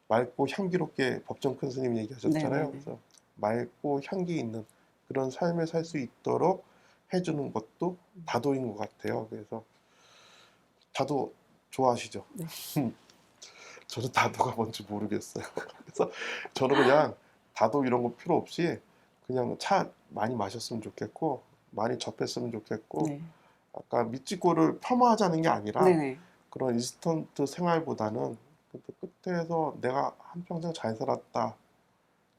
맑고 향기롭게 법정 큰 스님이 얘기하셨잖아요. 네네네. 그래서 맑고 향기 있는 그런 삶을 살 수 있도록 해주는 것도 다도인 것 같아요. 그래서 다도 좋아하시죠? 네. 저는 다도가 뭔지 모르겠어요. 그래서 저는 그냥 다도 이런 거 필요 없이 그냥 차 많이 마셨으면 좋겠고, 많이 접했으면 좋겠고, 네. 아까 밑지고를 폄하하자는 게 아니라 네네. 그런 인스턴트 생활보다는 끝에서 내가 한평생 잘 살았다,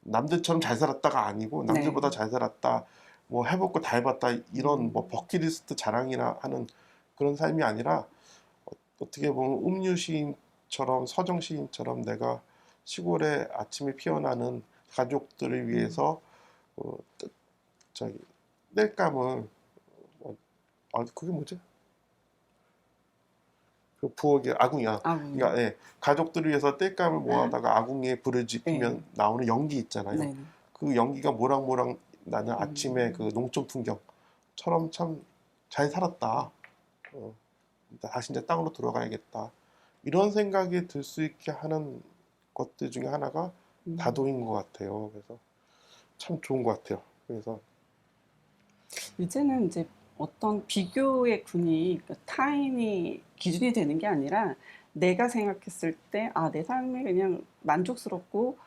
남들처럼 잘 살았다가 아니고 남들보다 네. 잘 살았다, 뭐 해먹고 다 해봤다, 이런 뭐 버킷리스트 자랑이나 하는 그런 삶이 아니라, 어떻게 보면 음유 시인처럼, 서정 시인처럼 내가 시골에 아침에 피어나는 가족들을 위해서 저기 땔감을, 그게 뭐지? 그 부엌에 아궁이야. 아군요. 그러니까 예, 가족들을 위해서 땔감을 모아다가 아궁이에 불을 지피면 네. 나오는 연기 있잖아요. 네네. 그 연기가 모락모락 나는 아침에 그 농촌 풍경처럼 참 잘 살았다. 다시 이제 땅으로 들어가야겠다. 이런 생각이 들 수 있게 하는 것들 중에 하나가 다도인 것 같아요. 그래서 참 좋은 것 같아요. 그래서 이제는 이제 어떤 비교의 군이, 그러니까 타인이 기준이 되는 게 아니라 내가 생각했을 때, 아, 내 삶이 그냥 만족스럽고,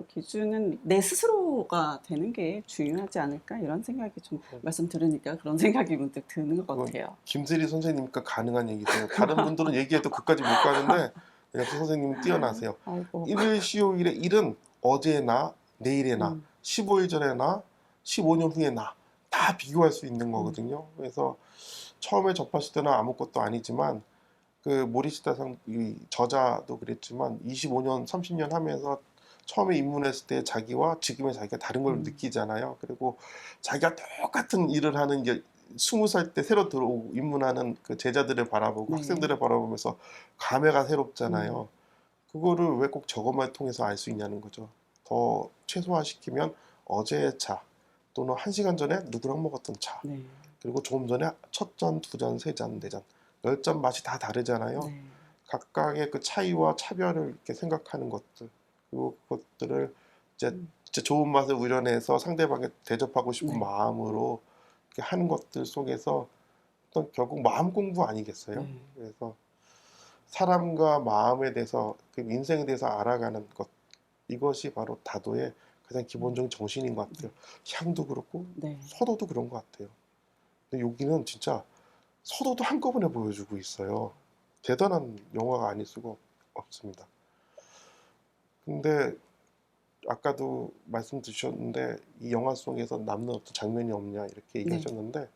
기준은 내 스스로가 되는 게 중요하지 않을까, 이런 생각이 좀 말씀 들으니까 그런 생각이 문득 드는 것 그건 같아요. 김세리 선생님과 가능한 얘기세요. 다른 분들은 얘기해도 그까지 못 가는데 역시 선생님은 뛰어나세요. 아이고. 1일 시효일의 일은 어제나 내일에나 15일 전에나 15년 후에나 다 비교할 수 있는 거거든요. 그래서 처음에 접했을 때는 아무것도 아니지만, 그 모리시다상 이 저자도 그랬지만 25년, 30년 하면서 처음에 입문했을 때 자기와 지금의 자기가 다른 걸 느끼잖아요. 그리고 자기가 똑같은 일을 하는 게 20살 때 새로 들어오고 입문하는 그 제자들을 바라보고 네. 학생들을 바라보면서 감회가 새롭잖아요. 그거를 왜 꼭 저것만 통해서 알 수 있냐는 거죠. 더 최소화시키면 어제의 차, 또는 1시간 전에 누구랑 먹었던 차, 네. 그리고 조금 전에 첫 잔, 두 잔, 세 잔, 네 잔, 10잔 맛이 다 다르잖아요. 네. 각각의 그 차이와 차별을 이렇게 생각하는 것들, 그리고 그것들을 이제 진짜 좋은 맛을 우려내서 상대방에 대접하고 싶은 네. 마음으로 이렇게 하는 것들 속에서 어떤 결국 마음 공부 아니겠어요? 네. 그래서 사람과 마음에 대해서, 그 인생에 대해서 알아가는 것, 이것이 바로 다도의 가장 기본적인 정신인 것 같아요. 향도 그렇고 네. 서도도 그런 것 같아요. 근데 여기는 진짜 서도도 한꺼번에 보여주고 있어요. 대단한 영화가 아닐 수가 없습니다. 근데 아까도 말씀 주셨는데 이 영화 속에서 남는 어떤 장면이 없냐 이렇게 얘기하셨는데,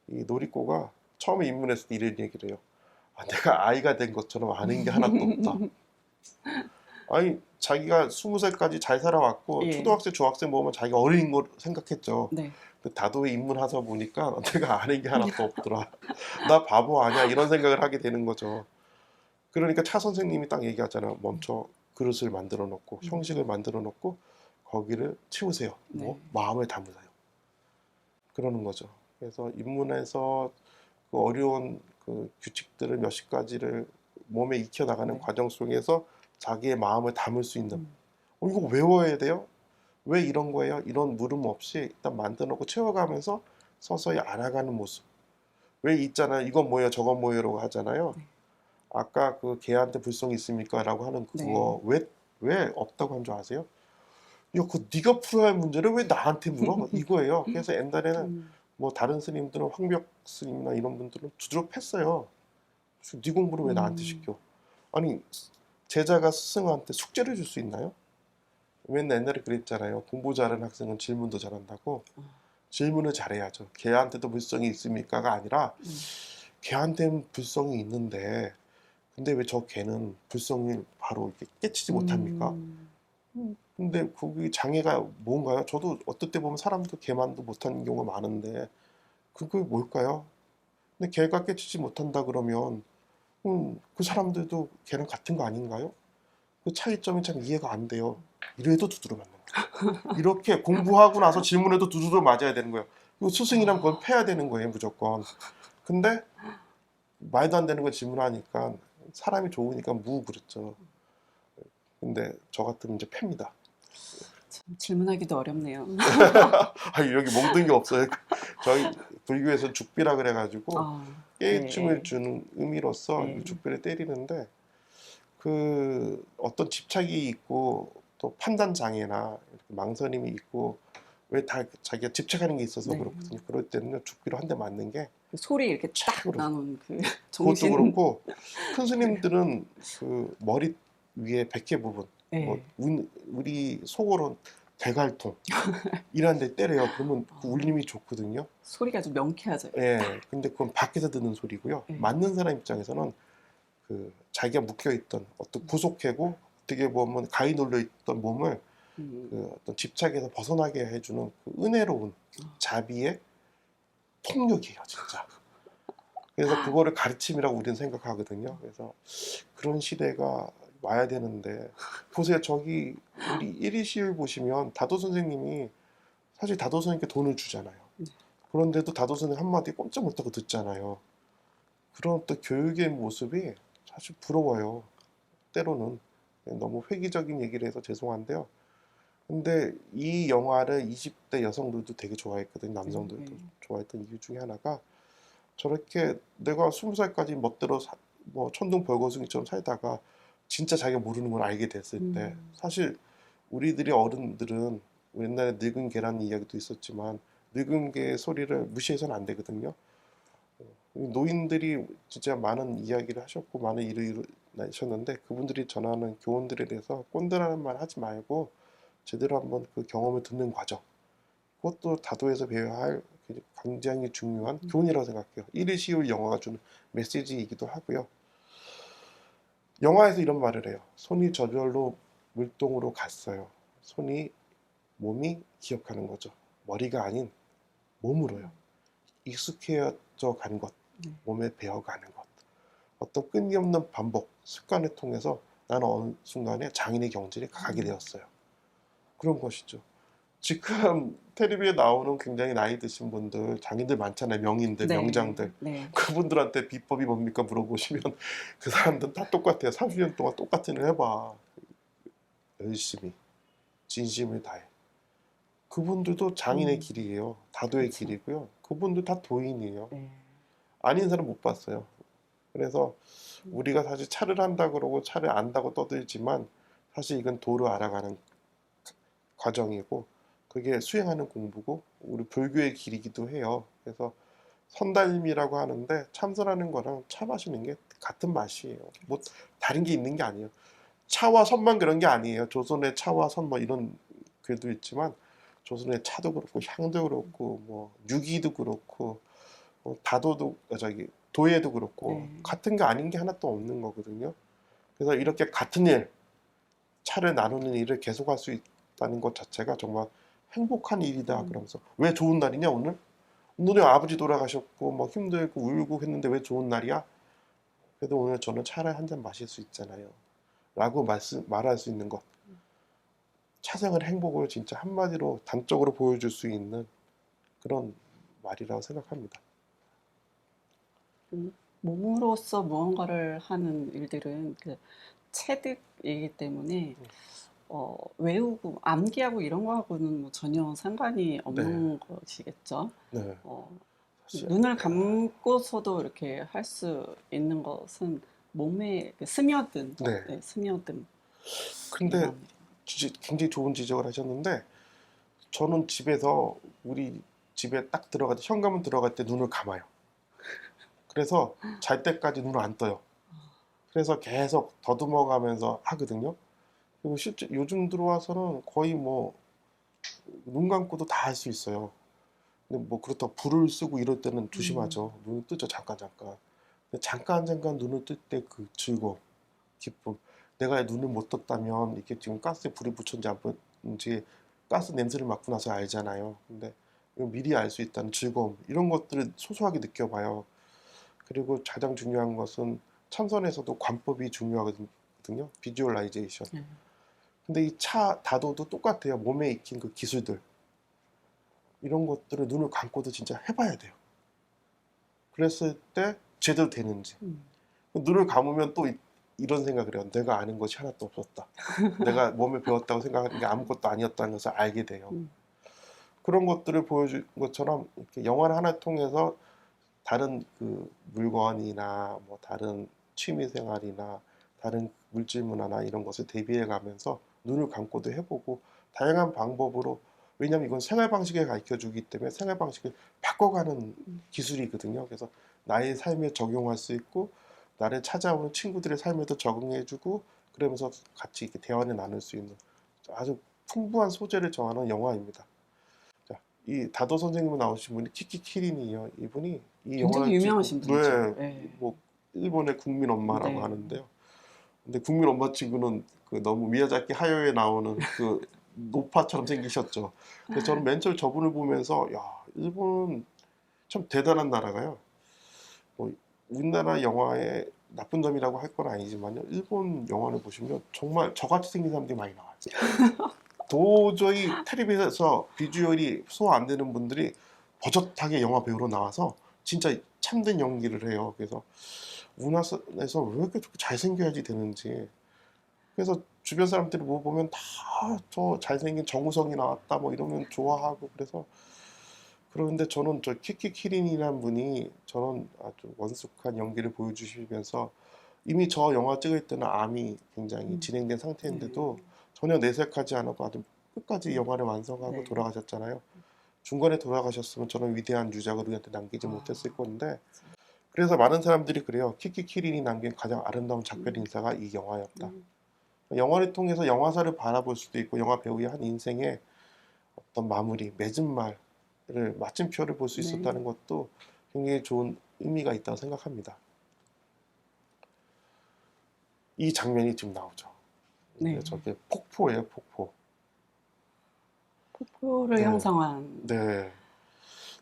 이 노리코가 처음에 입문했을 때 이런 얘기를 해요. 내가 아이가 된 것처럼 아는 게 하나도 없다. 아니, 자기가 20살까지 잘 살아왔고 예. 초등학생, 중학생 보면 자기가 어린인 걸 생각했죠. 네. 근데 다도에 입문하다 보니까 내가 아는 게 하나도 없더라. 나 바보 아니야, 이런 생각을 하게 되는 거죠. 그러니까 차 선생님이 딱 얘기하잖아. 멈춰, 그릇을 만들어 놓고 형식을 만들어 놓고 거기를 채우세요. 뭐 네. 마음을 담으세요. 그러는 거죠. 그래서 입문해서 그 어려운 그 규칙들을 몇십 가지를 몸에 익혀 나가는 네. 과정 속에서 자기의 마음을 담을 수 있는, 이거 외워야 돼요? 왜 이런 거예요? 이런 물음 없이 일단 만들어 놓고 채워가면서 서서히 알아가는 모습. 왜 있잖아요. 이건 뭐예요? 저건 뭐예요?라고 하잖아요. 네. 아까 그 걔한테 불성이 있습니까? 라고 하는 그거 왜 없다고 한 줄 아세요? 야, 그 네가 풀어야 할 문제를 왜 나한테 물어? 이거예요. 그래서 옛날에는 음. 뭐 다른 스님들은 황벽 스님이나 이런 분들은 두드러 팼어요. 네 공부를 왜 나한테 시켜? 아니 제자가 스승한테 숙제를 줄 수 있나요? 맨날 옛날에 그랬잖아요. 공부 잘하는 학생은 질문도 잘한다고. 질문을 잘해야죠. 걔한테도 불성이 있습니까가 아니라 음. 걔한테는 불성이 있는데 근데 왜 저 걔는 불성을 바로 이렇게 깨치지 못합니까? 근데 거기 장애가 뭔가요? 저도 어떨 때 보면 사람도 걔만도 못하는 경우가 많은데 그게 뭘까요? 근데 걔가 깨치지 못한다 그러면 그 사람들도 걔랑 같은 거 아닌가요? 그 차이점이 참 이해가 안 돼요. 이래도 두드려 맞는 거예요. 이렇게 공부하고 나서 질문해도 두드려 맞아야 되는 거예요. 이거 스승이랑 그걸 패야 되는 거예요, 무조건. 근데 말도 안 되는 거 질문하니까 사람이 좋으니까 그렇죠. 근데 저 같으면 이제 팹니다. 참 질문하기도 어렵네요. 아, 여기 몽둥이 없어요. 저희 불교에서 죽비라 그래가지고 아, 깨우침을 네. 주는 의미로서 네. 죽비를 때리는데 그 어떤 집착이 있고 또 판단 장애나 이렇게 망설임이 있고 왜 다 자기가 집착하는 게 있어서 네. 그렇거든요. 그럴 때는 죽비로 한 대 맞는 게 그 소리 이렇게 딱 착으로. 나는 그 그것도 정신. 그렇고 큰 스님들은 그 머리 위에 백회 부분 뭐 네. 우리 속어로 대갈통 이런 데 때려요. 그러면 그 울림이 좋거든요. 소리가 좀 명쾌하죠. 예, 근데 그건 밖에서 듣는 소리고요. 네. 맞는 사람 입장에서는 그 자기가 묶여있던 어떤 구속해고 어떻게 보면 가위 눌려있던 몸을 그 어떤 집착에서 벗어나게 해주는 그 은혜로운 자비의 통력이에요, 진짜. 그래서 그거를 가르침이라고 우리는 생각하거든요. 그래서 그런 시대가 와야 되는데 보세요, 저기 우리 일위시율 보시면 다도 선생님이 사실 다도 선생님께 돈을 주잖아요. 그런데도 다도 선생님 한마디 꼼짝 못하고 듣잖아요. 그런 또 교육의 모습이 사실 부러워요. 때로는 너무 획기적인 얘기를 해서 죄송한데요. 근데 이 영화를 20대 여성들도 되게 좋아했거든요. 남성들도 좋아했던 이유 중에 하나가 저렇게 내가 20살까지 멋대로 뭐 천둥 벌거숭이처럼 살다가 진짜 자기가 모르는 걸 알게 됐을 때 사실 우리들이 어른들은 옛날에 늙은 개라는 이야기도 있었지만 늙은 개의 소리를 무시해서는 안 되거든요. 노인들이 진짜 많은 이야기를 하셨고 많은 일을 이루셨는데 그분들이 전하는 교훈들에 대해서 꼰대라는 말 하지 말고 제대로 한번 그 경험을 듣는 과정, 그것도 다도에서 배워야 할 굉장히 중요한 교훈이라고 생각해요. 일일시울 영화가 주는 메시지이기도 하고요. 영화에서 이런 말을 해요. 손이 저절로 물동으로 갔어요. 몸이 기억하는 거죠. 머리가 아닌 몸으로요. 익숙해져 간 것, 몸에 배어가는 것. 어떤 끊임없는 반복, 습관을 통해서 나는 어느 순간에 장인의 경지를 가게 되었어요. 그런 것이죠. 지금 텔레비에 나오는 굉장히 나이 드신 분들, 장인들 많잖아요. 명인들, 네. 명장들. 네. 그분들한테 비법이 뭡니까 물어보시면 그 사람들은 다 똑같아요. 30년 동안 똑같은 일 해봐. 열심히, 진심을 다해. 그분들도 장인의 길이에요. 다도의 그쵸. 길이고요. 그분들 다 도인이에요. 네. 아닌 사람 못 봤어요. 그래서 우리가 사실 차를 한다 그러고 차를 안다고 떠들지만 사실 이건 도를 알아가는 과정이고 그게 수행하는 공부고 우리 불교의 길이기도 해요. 그래서 선달미라고 하는데 참선하는 거랑 차 마시는 게 같은 맛이에요. 뭐 다른 게 있는 게 아니에요. 차와 선만 그런 게 아니에요. 조선의 차와 선 뭐 이런 글도 있지만 조선의 차도 그렇고 향도 그렇고 뭐 유기도 그렇고 다도도 저기 도예도 그렇고 같은 게 아닌 게 하나도 없는 거거든요. 그래서 이렇게 같은 일, 차를 나누는 일을 계속할 수 있다는 것 자체가 정말 행복한 일이다. 그러면서 왜 좋은 날이냐 오늘? 오늘 아버지 돌아가셨고 뭐 힘들고 울고 했는데 왜 좋은 날이야? 그래도 오늘 저는 차를 한 잔 마실 수 있잖아요. 라고 말할 수 있는 것. 차생을 행복을 진짜 한마디로 단적으로 보여줄 수 있는 그런 말이라고 생각합니다. 몸으로서 무언가를 하는 일들은 그 체득이기 때문에 외우고 암기하고 이런 거하고는 뭐 전혀 상관이 없는 것이겠죠. 네. 사실 눈을 감고서도 이렇게 할 수 있는 것은 몸에 그 스며든, 네. 네, 스며든. 근데 이런. 굉장히 좋은 지적을 하셨는데 저는 집에서 우리 집에 딱 들어갈 때 현관문 들어갈 때 눈을 감아요. 그래서 잘 때까지 눈을 안 떠요. 그래서 계속 더듬어가면서 하거든요. 그리고 실제 요즘 들어와서는 거의 뭐 눈 감고도 다 할 수 있어요. 근데 뭐 그렇다고 불을 쓰고 이럴 때는 조심하죠. 눈을 뜨죠, 잠깐. 근데 잠깐 눈을 뜰 때 그 즐거움, 기쁨. 내가 눈을 못 떴다면 이게 지금 가스에 불이 붙였는지 안 붙였는지 가스 냄새를 맡고 나서 알잖아요. 근데 이거 미리 알 수 있다는 즐거움, 이런 것들을 소소하게 느껴봐요. 그리고 가장 중요한 것은 참선에서도 관법이 중요하거든요. 비주얼라이제이션. 근데 이 차 다도도 똑같아요. 몸에 익힌 그 기술들, 이런 것들을 눈을 감고도 진짜 해봐야 돼요. 그랬을 때 제대로 되는지. 눈을 감으면 또 이런 생각을 해요. 내가 아는 것이 하나도 없었다. 내가 몸에 배웠다고 생각하는 게 아무것도 아니었다는 것을 알게 돼요. 그런 것들을 보여준 것처럼 이렇게 영화를 하나 통해서 다른 그 물건이나 뭐 다른 취미 생활이나 다른 물질 문화나 이런 것을 대비해 가면서 눈을 감고도 해보고 다양한 방법으로, 왜냐하면 이건 생활 방식을 가르쳐 주기 때문에 생활 방식을 바꿔가는 기술이거든요. 그래서 나의 삶에 적용할 수 있고 나를 찾아오는 친구들의 삶에도 적응해주고 그러면서 같이 이렇게 대화를 나눌 수 있는 아주 풍부한 소재를 정하는 영화입니다. 자, 이 다도 선생님은 나오신 분이 키키 키린이에요. 이분이 이 굉장히 영화를 유명하신 분이죠. 네, 네. 뭐 일본의 국민 엄마라고 네. 하는데요. 근데 국민 엄마 친구는 그 너무 미야자키 하야오에 나오는 그 노파처럼 생기셨죠. 그래서 저는 맨 처음 저분을 보면서 야, 일본 참 대단한 나라가요. 뭐 우리나라 영화의 나쁜 점이라고 할 건 아니지만요. 일본 영화를 보시면 정말 저같이 생긴 사람들이 많이 나와요. 도저히 텔레비에서 비주얼이 소화 안 되는 분들이 버젓하게 영화 배우로 나와서 진짜 참된 연기를 해요. 그래서 우리나라에서 왜 이렇게 잘생겨야지 되는지. 그래서 주변 사람들이 뭐 보면 다 저 잘생긴 정우성이 나왔다 뭐 이러면 좋아하고 그래서. 그런데 저는 저 키키 키린이라는 분이 저는 아주 원숙한 연기를 보여주시면서 이미 저 영화 찍을 때는 암이 굉장히 진행된 상태인데도 전혀 내색하지 않고 아주 끝까지 영화를 완성하고 네. 돌아가셨잖아요. 중간에 돌아가셨으면 저는 위대한 유작을 우리한테 남기지 못했을 건데, 그래서 많은 사람들이 그래요. 키키 키린이 남긴 가장 아름다운 작별 인사가 이 영화였다. 영화를 통해서 영화사를 바라볼 수도 있고 영화 배우의 한 인생의 어떤 마무리, 맺은 말을 마침표를 볼 수 있었다는 것도 굉장히 좋은 의미가 있다고 생각합니다. 이 장면이 지금 나오죠. 네. 저게 폭포예요, 폭포. 폭포를 네. 형성한. 네.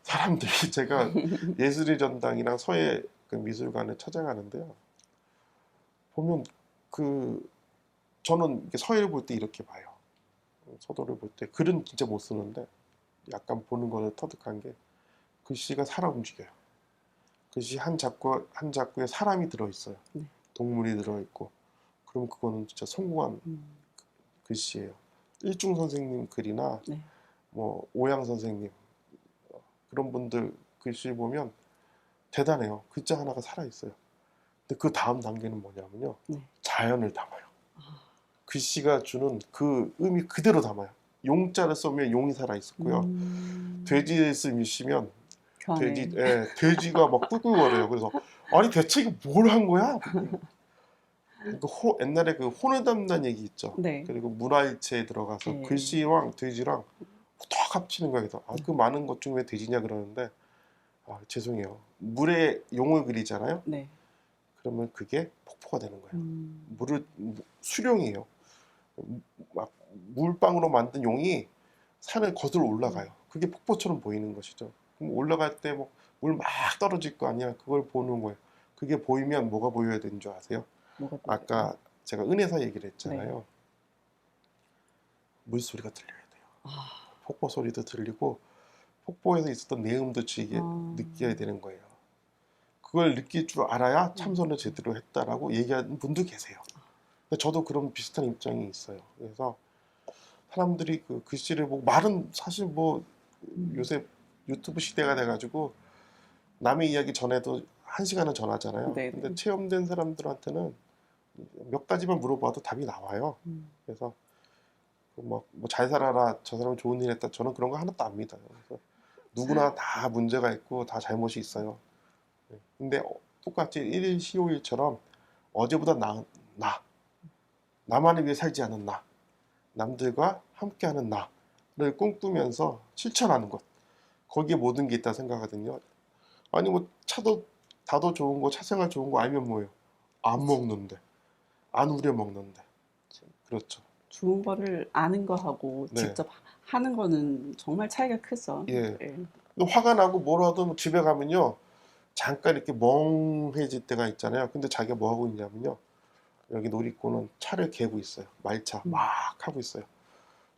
사람들이 제가 예술의 전당이랑 서해 그 미술관을 찾아가는데요. 보면 저는 이렇게 서해를 볼 때 이렇게 봐요. 서도를 볼 때 글은 진짜 못 쓰는데 약간 보는 거는 터득한 게 글씨가 살아 움직여요. 글씨 한 작구에 사람이 들어있어요. 동물이 들어있고. 그럼 그거는 진짜 성공한 글씨예요. 일중 선생님 글이나 뭐 오양 선생님 그런 분들 글씨 보면 대단해요. 글자 하나가 살아있어요. 근데 그 다음 단계는 뭐냐면요. 자연을 담아요. 글씨가 주는 그 의미 그대로 담아요. 용자를 쓰면 용이 살아있었고요. 돼지를 쓰시면 돼지가 막 꿀꿀거려요. 그래서 아니 대체 이거 뭘 한 거야? 옛날에 그 혼을 담는다는 얘기 있죠. 네. 그리고 문화일체에 들어가서 글씨랑 돼지랑 탁 합치는 거예요. 그래서 그 많은 것 중 왜 돼지냐 그러는데 죄송해요. 물에 용을 그리잖아요. 네. 그러면 그게 폭포가 되는 거예요. 수룡이에요. 막 물방으로 만든 용이 산을 거슬러 올라가요. 그게 폭포처럼 보이는 것이죠. 그럼 올라갈 때 뭐 물 막 떨어질 거 아니야. 그걸 보는 거예요. 그게 보이면 뭐가 보여야 되는 줄 아세요? 아까 제가 은혜사 얘기를 했잖아요. 물소리가 들려야 돼요. 폭포 소리도 들리고 폭포에서 있었던 내음도 느껴야 되는 거예요. 그걸 느낄 줄 알아야 참선을 제대로 했다라고 얘기하는 분도 계세요. 근데 저도 그런 비슷한 입장이 있어요. 그래서 사람들이 그 글씨를 보고 말은 사실 뭐 요새 유튜브 시대가 돼가지고 남의 이야기 전해도 1시간은 전하잖아요. 네네. 근데 체험된 사람들한테는 몇 가지만 물어봐도 답이 나와요. 그래서 뭐 잘 살아라, 저 사람은 좋은 일 했다, 저는 그런 거 하나도 안 믿어요. 그래서 누구나 다 문제가 있고 다 잘못이 있어요. 근데 똑같이 1일 CO일처럼 어제보다 나만을 위해 살지 않은 나, 남들과 함께하는 나를 꿈꾸면서 실천하는 것, 거기에 모든 게 있다 생각하거든요. 아니 뭐 차도 다도 좋은 거, 차생활 좋은 거 알면 뭐예요? 안 먹는데, 안 우려 먹는데. 그렇죠. 좋은 거를 아는 거하고 네. 직접 하는 거는 정말 차이가 크죠. 예. 예. 화가 나고 뭐라도 집에 가면요, 잠깐 이렇게 멍해질 때가 있잖아요. 근데 자기가 뭐 하고 있냐면요, 여기 놀이터는 차를 개고 있어요. 말차 막 하고 있어요.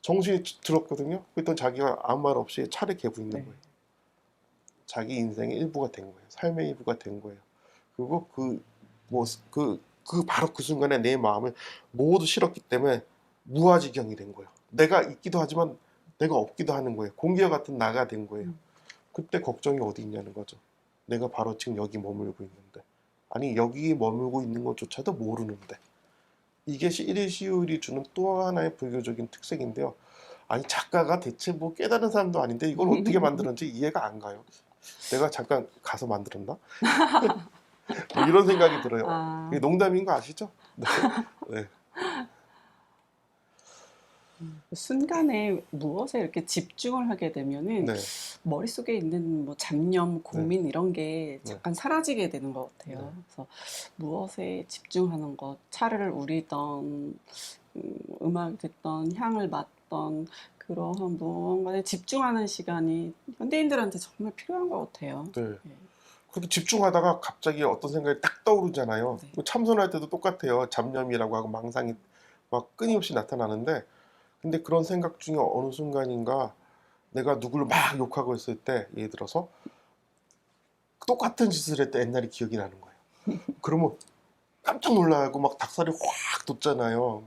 정신이 들었거든요. 그랬더니 자기가 아무 말 없이 차를 개고 있는 네. 거예요. 자기 인생의 일부가 된 거예요. 삶의 일부가 된 거예요. 그리고 바로 그 순간에 내 마음을 모두 실었기 때문에 무아지경이 된 거예요. 내가 있기도 하지만 내가 없기도 하는 거예요. 공기와 같은 나가 된 거예요. 그때 걱정이 어디 있냐는 거죠. 내가 바로 지금 여기 머물고 있는데, 아니 여기 머물고 있는 것조차도 모르는데. 이게 1일 시율이 주는 또 하나의 불교적인 특색인데요. 아니 작가가 대체 뭐 깨달은 사람도 아닌데 이걸 어떻게 만들었는지 이해가 안 가요. 내가 잠깐 가서 만들었나? 뭐 이런 생각이 들어요. 아. 이게 농담인 거 아시죠? 네. 네. 그 순간에 무엇에 이렇게 집중을 하게 되면은 네. 머릿속에 있는 뭐 잡념, 고민 이런 게 잠깐 사라지게 되는 것 같아요. 네. 그래서 무엇에 집중하는 것, 차를 우리던 음악이 듣던 향을 맡던 그러한 무언가에 집중하는 시간이 현대인들한테 정말 필요한 것 같아요. 네. 예. 그렇게 집중하다가 갑자기 어떤 생각이 딱 떠오르잖아요. 네. 뭐 참선할 때도 똑같아요. 잡념이라고 하고 망상이 막 끊임없이 나타나는데, 근데 그런 생각 중에 어느 순간인가 내가 누구를 막 욕하고 있을 때, 예를 들어서 똑같은 짓을 했때 옛날이 기억이 나는 거예요. 그러면 깜짝 놀라고 막 닭살이 확 돋잖아요.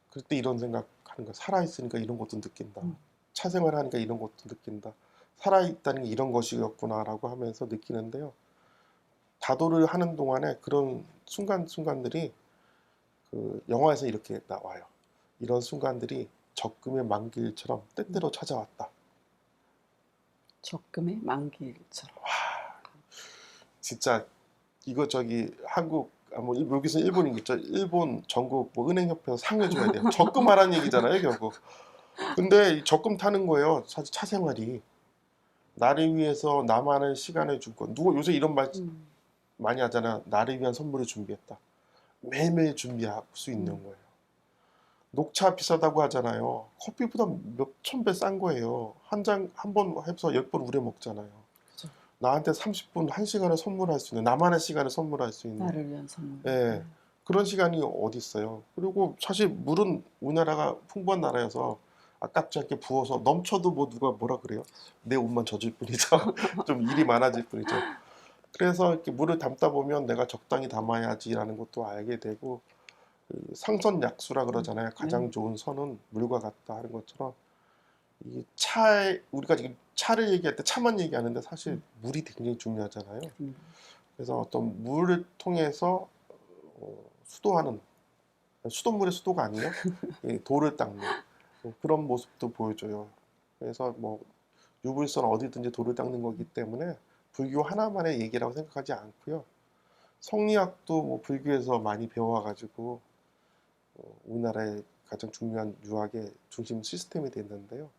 그럴 때 이런 생각하는 거야. 살아있으니까 이런 것도 느낀다. 차 생활하니까 이런 것도 느낀다. 살아있다는 게 이런 것이었구나라고 하면서 느끼는데요. 다도를 하는 동안에 그런 순간순간들이 그 영화에서 이렇게 나와요. 이런 순간들이 적금의 만기일처럼 때때로 찾아왔다. 적금의 만기일처럼. 진짜 이거 한국 뭐 여기서 일본이겠죠. 일본 전국 뭐 은행협회에서 상을 줘야 돼요. 적금하라는 얘기잖아요, 결국. 근데 이 적금 타는 거예요. 사실 차 생활이 나를 위해서 나만의 시간을 줄 건. 누가 요새 이런 말 많이 하잖아. 나를 위한 선물을 준비했다. 매일매일 준비할 수 있는 거예요. 녹차 비싸다고 하잖아요. 커피보다 몇천 배 싼 거예요. 한 번 해서 10번 우려 먹잖아요. 그죠. 나한테 30분, 1시간을 선물할 수 있는, 나만의 시간을 선물할 수 있는. 나를 위한 선물. 예. 그런 시간이 어디 있어요. 그리고 사실 물은 우리나라가 풍부한 나라여서 아깝지 않게 부어서 넘쳐도 뭐 누가 뭐라 그래요. 내 옷만 젖을 뿐이죠. 좀 일이 많아질 뿐이죠. 그래서 이렇게 물을 담다 보면 내가 적당히 담아야지라는 것도 알게 되고, 그 상선약수라 그러잖아요. 가장 좋은 선은 물과 같다 하는 것처럼, 이 우리가 지금 차를 얘기할 때 차만 얘기하는데 사실 물이 굉장히 중요하잖아요. 그래서 어떤 물을 통해서 수도하는, 수돗물의 수도가 아니에요. 돌을 닦는 그런 모습도 보여줘요. 그래서 뭐 유불선 어디든지 돌을 닦는 거기 때문에 불교 하나만의 얘기라고 생각하지 않고요. 성리학도 뭐 불교에서 많이 배워가지고 우리나라의 가장 중요한 유학의 중심 시스템이 됐는데요.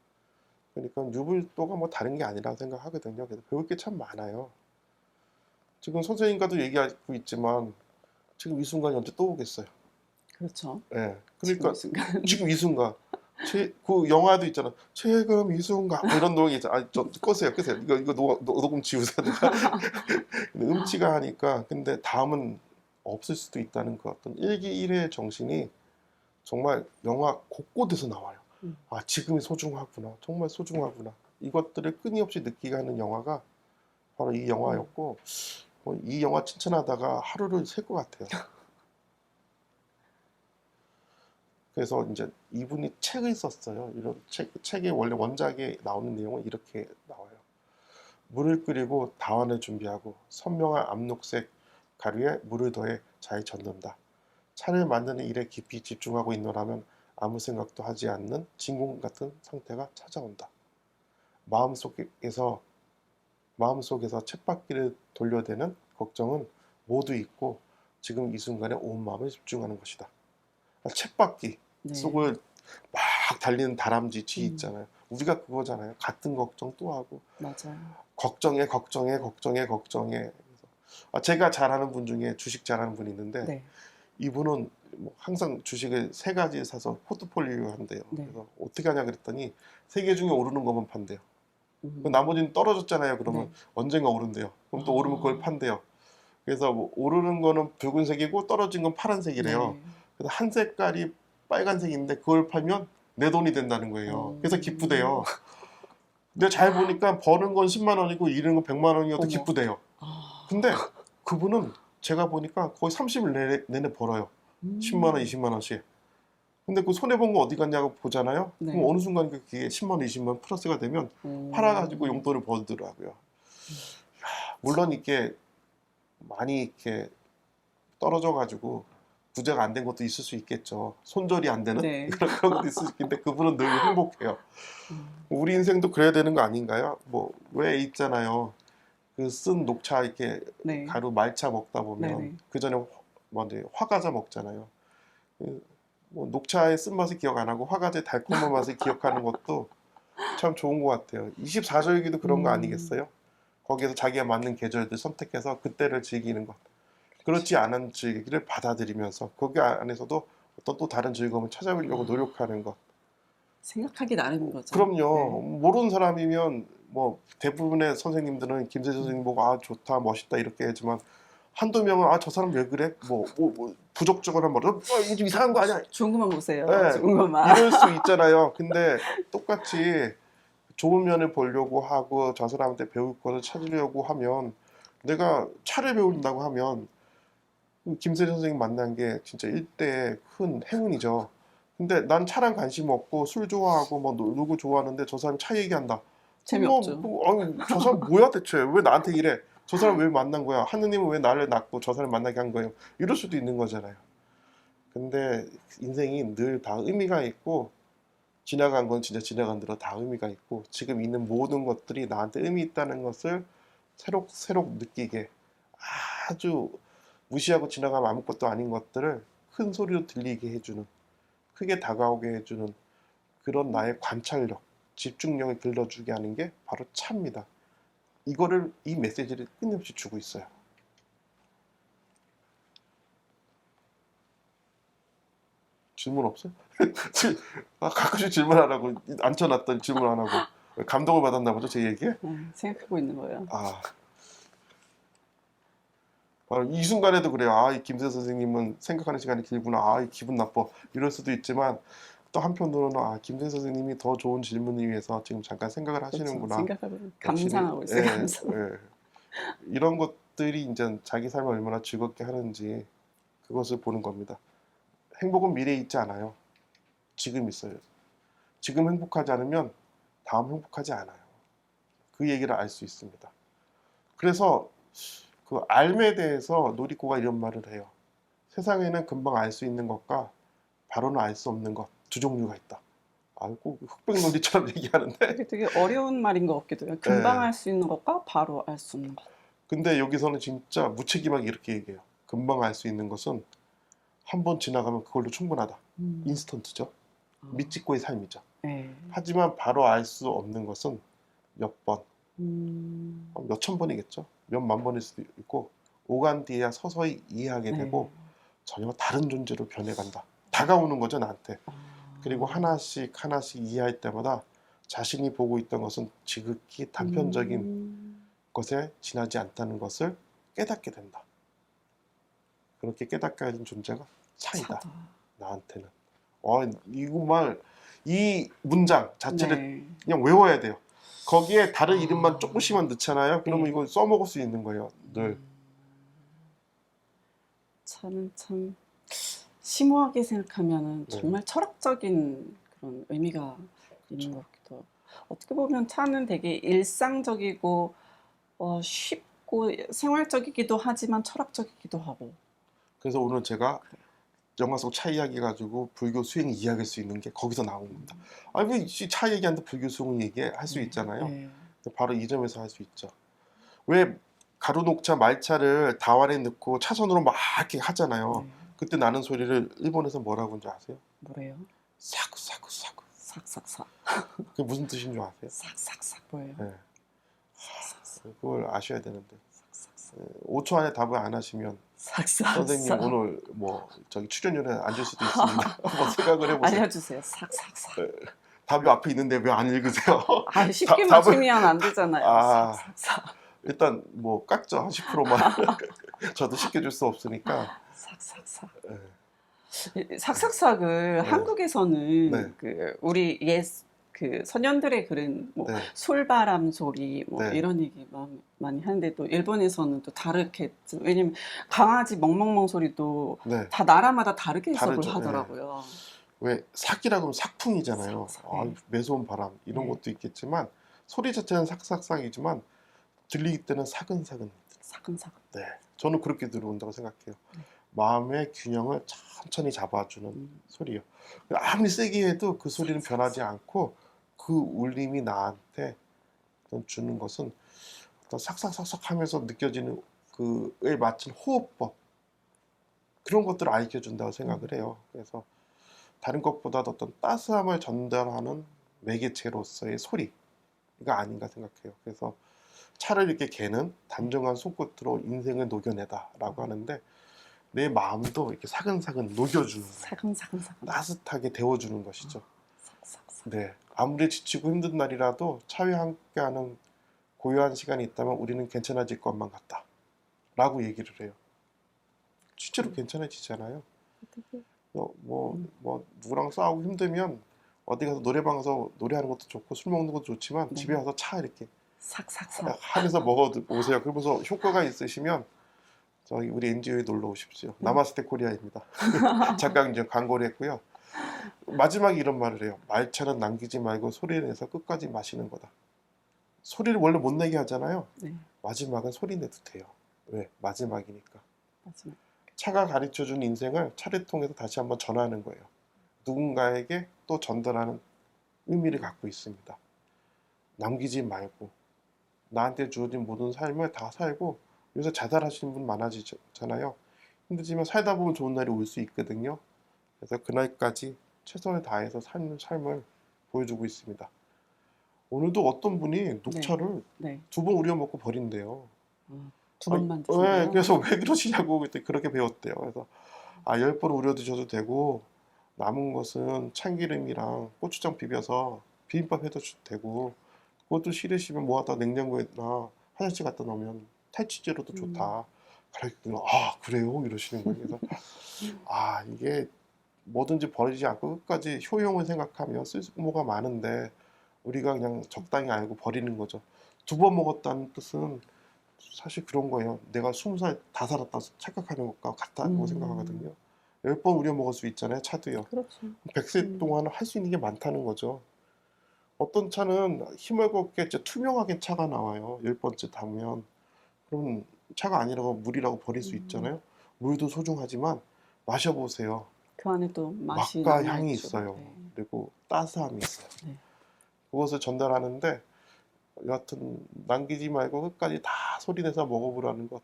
그러니까 유불도가 뭐 다른 게 아니라고 생각하거든요. 그래서 배울 게 참 많아요. 지금 선생님과도 얘기하고 있지만 지금 이 순간이 언제 또 오겠어요. 그렇죠. 예. 그러니까 지금 지금 이 순간. 그 영화도 있잖아. 지금 이 순간 뭐 이런 노래가 있잖아. 저 끄세요. 이거 녹음 지우세요. 음치가 하니까. 근데 다음은 없을 수도 있다는 그 어떤 일기일의 정신이 정말 영화 곳곳에서 나와요. 아, 지금이 소중하구나. 정말 소중하구나. 이것들을 끊임없이 느끼게 하는 영화가 바로 이 영화였고, 이 영화 칭찬하다가 하루를 셀 것 같아요. 그래서 이제 이분이 책을 썼어요. 이런 책의 원래 원작에 나오는 내용은 이렇게 나와요. 물을 끓이고 다원을 준비하고 선명한 압록색 가루에 물을 더해 잘 젓는다. 차를 만드는 일에 깊이 집중하고 있노라면 아무 생각도 하지 않는 진공 같은 상태가 찾아온다. 마음속에서 쳇바퀴를 돌려대는 걱정은 모두 잊고 지금 이 순간에 온 마음을 집중하는 것이다. 쳇바퀴 네. 속을 막 달리는 다람쥐 쥐 있잖아요. 우리가 그거잖아요. 같은 걱정 또 하고 맞아요. 걱정해. 제가 잘 아는 분 중에 주식 잘하는 분이 있는데 네. 이분은 뭐 항상 주식을 3가지 사서 포트폴리오 한대요. 네. 그래서 어떻게 하냐 그랬더니 3개 중에 오르는 것만 판대요. 음. 나머지는 떨어졌잖아요. 그러면 네. 언젠가 오른대요. 그럼 또 아. 오르면 그걸 판대요. 그래서 뭐 오르는 거는 붉은색이고 떨어진 건 파란색이래요. 네. 그래서 한 색깔이 빨간색인데 그걸 팔면 내 돈이 된다는 거예요. 그래서 기쁘대요. 근데 잘 보니까 버는 건 10만 원이고 잃는 건 100만 원이어도 어머. 기쁘대요. 아. 근데 그분은 제가 보니까 거의 30일 내내 벌어요. 10만 원, 20만 원씩. 근데 그 손해본 거 어디 갔냐고 보잖아요. 네. 그럼 어느 순간 그게 10만 원, 20만 원 플러스가 되면 팔아가지고 용돈을 벌더라고요. 물론 이렇게 많이 이렇게 떨어져가지고 부자가 안 된 것도 있을 수 있겠죠. 손절이 안 되는 네. 그런 것도 있을 수 있는데 그분은 늘 행복해요. 음. 우리 인생도 그래야 되는 거 아닌가요? 뭐 왜 있잖아요. 그 쓴 녹차 이렇게 네. 가루 말차 먹다 보면 네네. 그 전에 화과자 먹잖아요. 뭐 녹차의 쓴맛을 기억 안 하고 화과자의 달콤한 맛을 기억하는 것도 참 좋은 것 같아요. 24절기도 그런 거 아니겠어요? 거기에서 자기가 맞는 계절들 선택해서 그때를 즐기는 것. 그렇지 않은 즐기기를 받아들이면서 거기 안에서도 어떤 또 다른 즐거움을 찾아보려고 노력하는 것. 생각하기 나름인 거죠. 그럼요. 네. 모르는 사람이면 뭐 대부분의 선생님들은 김세 선생님 보고 아 좋다 멋있다 이렇게 하지만 한두 명은 아 저 사람 왜 그래? 뭐 부적절한 말을 이게 좀 이상한 거 아니야? 좋은 것만 보세요. 네. 좋은 것만. 이럴 수 있잖아요. 근데 똑같이 좋은 면을 보려고 하고 저 사람한테 배울 것을 찾으려고 하면 내가 차를 배운다고 하면 김세 선생님 만난 게 진짜 일대의 큰 행운이죠. 근데 난 차랑 관심 없고 술 좋아하고 뭐 놀고 좋아하는데 저 사람이 차 얘기한다. 재미없죠. 아니, 저 사람 뭐야 대체? 왜 나한테 이래? 저 사람 왜 만난 거야? 하느님은 왜 나를 낳고 저 사람 만나게 한 거예요? 이럴 수도 있는 거잖아요. 근데 인생이 늘 다 의미가 있고 지나간 건 진짜 지나간 대로 다 의미가 있고 지금 있는 모든 것들이 나한테 의미 있다는 것을 새록새록 느끼게 아주 무시하고 지나가면 아무것도 아닌 것들을 큰 소리로 들리게 해주는 크게 다가오게 해주는 그런 나의 관찰력, 집중력을 길러주게 하는 게 바로 차입니다. 이 메시지를 끊임없이 주고 있어요. 질문 없어요? 가끔씩 질문하라고 앉혀놨더니 질문 안 하고 감동을 받았나 보죠, 제 얘기에? 생각하고 있는 거예요. 이 순간에도 그래요. 이 김세 선생님은 생각하는 시간이 길구나. 기분 나빠. 이럴 수도 있지만 또 한편으로는 김세 선생님이 더 좋은 질문을 위해서 지금 잠깐 생각을 하시는구나. 그렇죠. 생각하고 감상하고 있어요. 감상. 이런 것들이 이제 자기 삶을 얼마나 즐겁게 하는지 그것을 보는 겁니다. 행복은 미래에 있지 않아요. 지금 있어요. 지금 행복하지 않으면 다음 행복하지 않아요. 그 얘기를 알 수 있습니다. 그래서 그 알에 대해서 노리코가 이런 말을 해요. 세상에는 금방 알 수 있는 것과 바로는 알 수 없는 것 두 종류가 있다. 꼭 흑백논리처럼 얘기하는데 되게 어려운 말인 것 같기도 해요. 금방 네. 알 수 있는 것과 바로 알 수 없는 것. 근데 여기서는 진짜 무책임하게 이렇게 얘기해요. 금방 알 수 있는 것은 한 번 지나가면 그걸로 충분하다. 인스턴트죠. 밑짓고의 삶이죠. 네. 하지만 바로 알 수 없는 것은 몇 번, 몇천 번이겠죠. 몇만 번일 수도 있고 오간 뒤에야 서서히 이해하게 되고 전혀 다른 존재로 변해간다. 다가오는 거죠, 나한테. 그리고 하나씩 이해할 때마다 자신이 보고 있던 것은 지극히 단편적인 것에 지나지 않다는 것을 깨닫게 된다. 그렇게 깨닫게 된 존재가 차이다. 나한테는. 이 문장 자체를 그냥 외워야 돼요. 거기에 다른 이름만 조금씩만 넣잖아요. 그러면 이거 써먹을 수 있는 거예요. 늘. 차는 참 심오하게 생각하면은 네. 정말 철학적인 그런 의미가 있는 것 같기도 하고. 어떻게 보면 차는 되게 일상적이고 쉽고 생활적이기도 하지만 철학적이기도 하고. 그래서 오늘 제가 영화 속 차 이야기 가지고 불교 수행 이야기할 수 있는 게 거기서 나온 겁니다. 아니 왜 차 얘기하는데 불교 수행 얘기할 수 있잖아요. 네. 바로 이 점에서 할 수 있죠. 왜 가루 녹차 말차를 다완에 넣고 차선으로 막 이렇게 하잖아요. 네. 그때 나는 소리를 일본에서 뭐라고 하는지 아세요? 뭐래요? 사쿠 사쿠 사쿠. 삭삭삭. 그게 무슨 뜻인 줄 아세요? 삭삭삭 뭐예요? 네. 삭삭삭. 그걸 아셔야 되는데 삭삭삭. 5초 안에 답을 안 하시면 삭삭삭. 선생님 오늘 뭐 저기 출연료는 안 줄 수도 있습니다. 한번 생각을 해보세요. 알려주세요. 삭삭삭. 답이 앞에 있는데 왜 안 읽으세요? 아, 쉽게 답을- 맞추면 안 되잖아요. 아. 삭삭삭. 일단 뭐 깎죠 한 10%만. 저도 쉽게 줄 수 없으니까. 삭삭삭. 네. 삭삭삭을 네. 한국에서는 네. 그 우리 그 소년들의 그런 뭐 네. 솔바람 소리 뭐 네. 이런 얘기 많이 하는데 또 일본에서는 또 다르겠죠. 왜냐면 강아지 멍멍멍 소리도 네. 다 나라마다 다르게 해석을 다르죠. 하더라고요. 왜 삭이라고 하면 삭풍이잖아요. 삭삭. 아, 매서운 바람 이런 네. 것도 있겠지만 소리 자체는 삭삭삭이지만 들리기 때는 사근사근. 사근사근. 네. 저는 그렇게 들어온다고 생각해요. 네. 마음의 균형을 천천히 잡아주는 소리요. 아무리 세게 해도 그 소리는 변하지 않고 그 울림이 나한테 어떤 주는 것은 어떤 삭삭삭삭 하면서 느껴지는 그에 맞춘 호흡법 그런 것들을 알려준다고 생각을 해요. 그래서 다른 것보다도 어떤 따스함을 전달하는 매개체로서의 소리가 아닌가 생각해요. 그래서 차를 이렇게 개는 단정한 손끝으로 인생을 녹여내다라고 하는데 내 마음도 이렇게 사근사근 녹여주는 거예요. 사근사근사근. 따뜻하게 데워주는 것이죠. 삭삭삭. 네, 아무리 지치고 힘든 날이라도 차와 함께하는 고요한 시간이 있다면 우리는 괜찮아질 것만 같다 라고 얘기를 해요. 실제로 괜찮아지잖아요. 뭐 누구랑 싸우고 힘들면 어디 가서 노래방 가서 노래하는 것도 좋고 술 먹는 것도 좋지만 네. 집에 와서 차 이렇게 삭삭삭. 하면서 먹어보세요. 그러면서 효과가 있으시면 저희 우리 NGO에 놀러 오십시오. 나마스테 코리아입니다. 잠깐 이제 광고를 했고요. 마지막에 이런 말을 해요. 말차는 남기지 말고 소리를 내서 끝까지 마시는 거다. 소리를 원래 못 내게 하잖아요. 네. 마지막은 소리 내도 돼요. 왜? 마지막이니까. 마지막. 차가 가르쳐준 인생을 차를 통해서 다시 한번 전하는 거예요. 누군가에게 또 전달하는 의미를 갖고 있습니다. 남기지 말고 나한테 주어진 모든 삶을 다 살고 요새 자살하시는 분 많아지잖아요. 힘들지만 살다 보면 좋은 날이 올 수 있거든요. 그래서 그날까지 최선을 다해서 사는 삶을 보여주고 있습니다. 오늘도 어떤 분이 녹차를 네. 2번 우려 먹고 버린대요. 두 번만 네, 드세요. 그래서 왜 그러시냐고 그때 그렇게 배웠대요. 그래서 10번 우려 드셔도 되고 남은 것은 참기름이랑 고추장 비벼서 비빔밥 해도 되고 그것도 싫으시면 모아다 냉장고에나 화장실 갖다 놓으면 탈취제로도 좋다. 그랬더니 아 그래요? 이러시는 거예요. 그래서 이게 뭐든지 버리지 않고 끝까지 효용을 생각하면 쓸모가 많은데 우리가 그냥 적당히 알고 버리는 거죠. 2번 먹었다는 뜻은 사실 그런 거예요. 내가 20살 다 살았다 착각하는 것과 같다고 생각하거든요. 10번 우려 먹을 수 있잖아요. 차도요. 그렇죠. 100세 동안 할 수 있는 게 많다는 거죠. 어떤 차는 힘을 걷게 이제 투명하게 차가 나와요. 10번째 타면. 그럼 차가 아니라고 물이라고 버릴 수 있잖아요. 물도 소중하지만 마셔보세요. 그 안에 또 맛이 맛과 남아있죠. 향이 있어요. 네. 그리고 따스함이 있어요. 네. 그것을 전달하는데 여하튼 남기지 말고 끝까지 다 소리내서 먹어보라는 것,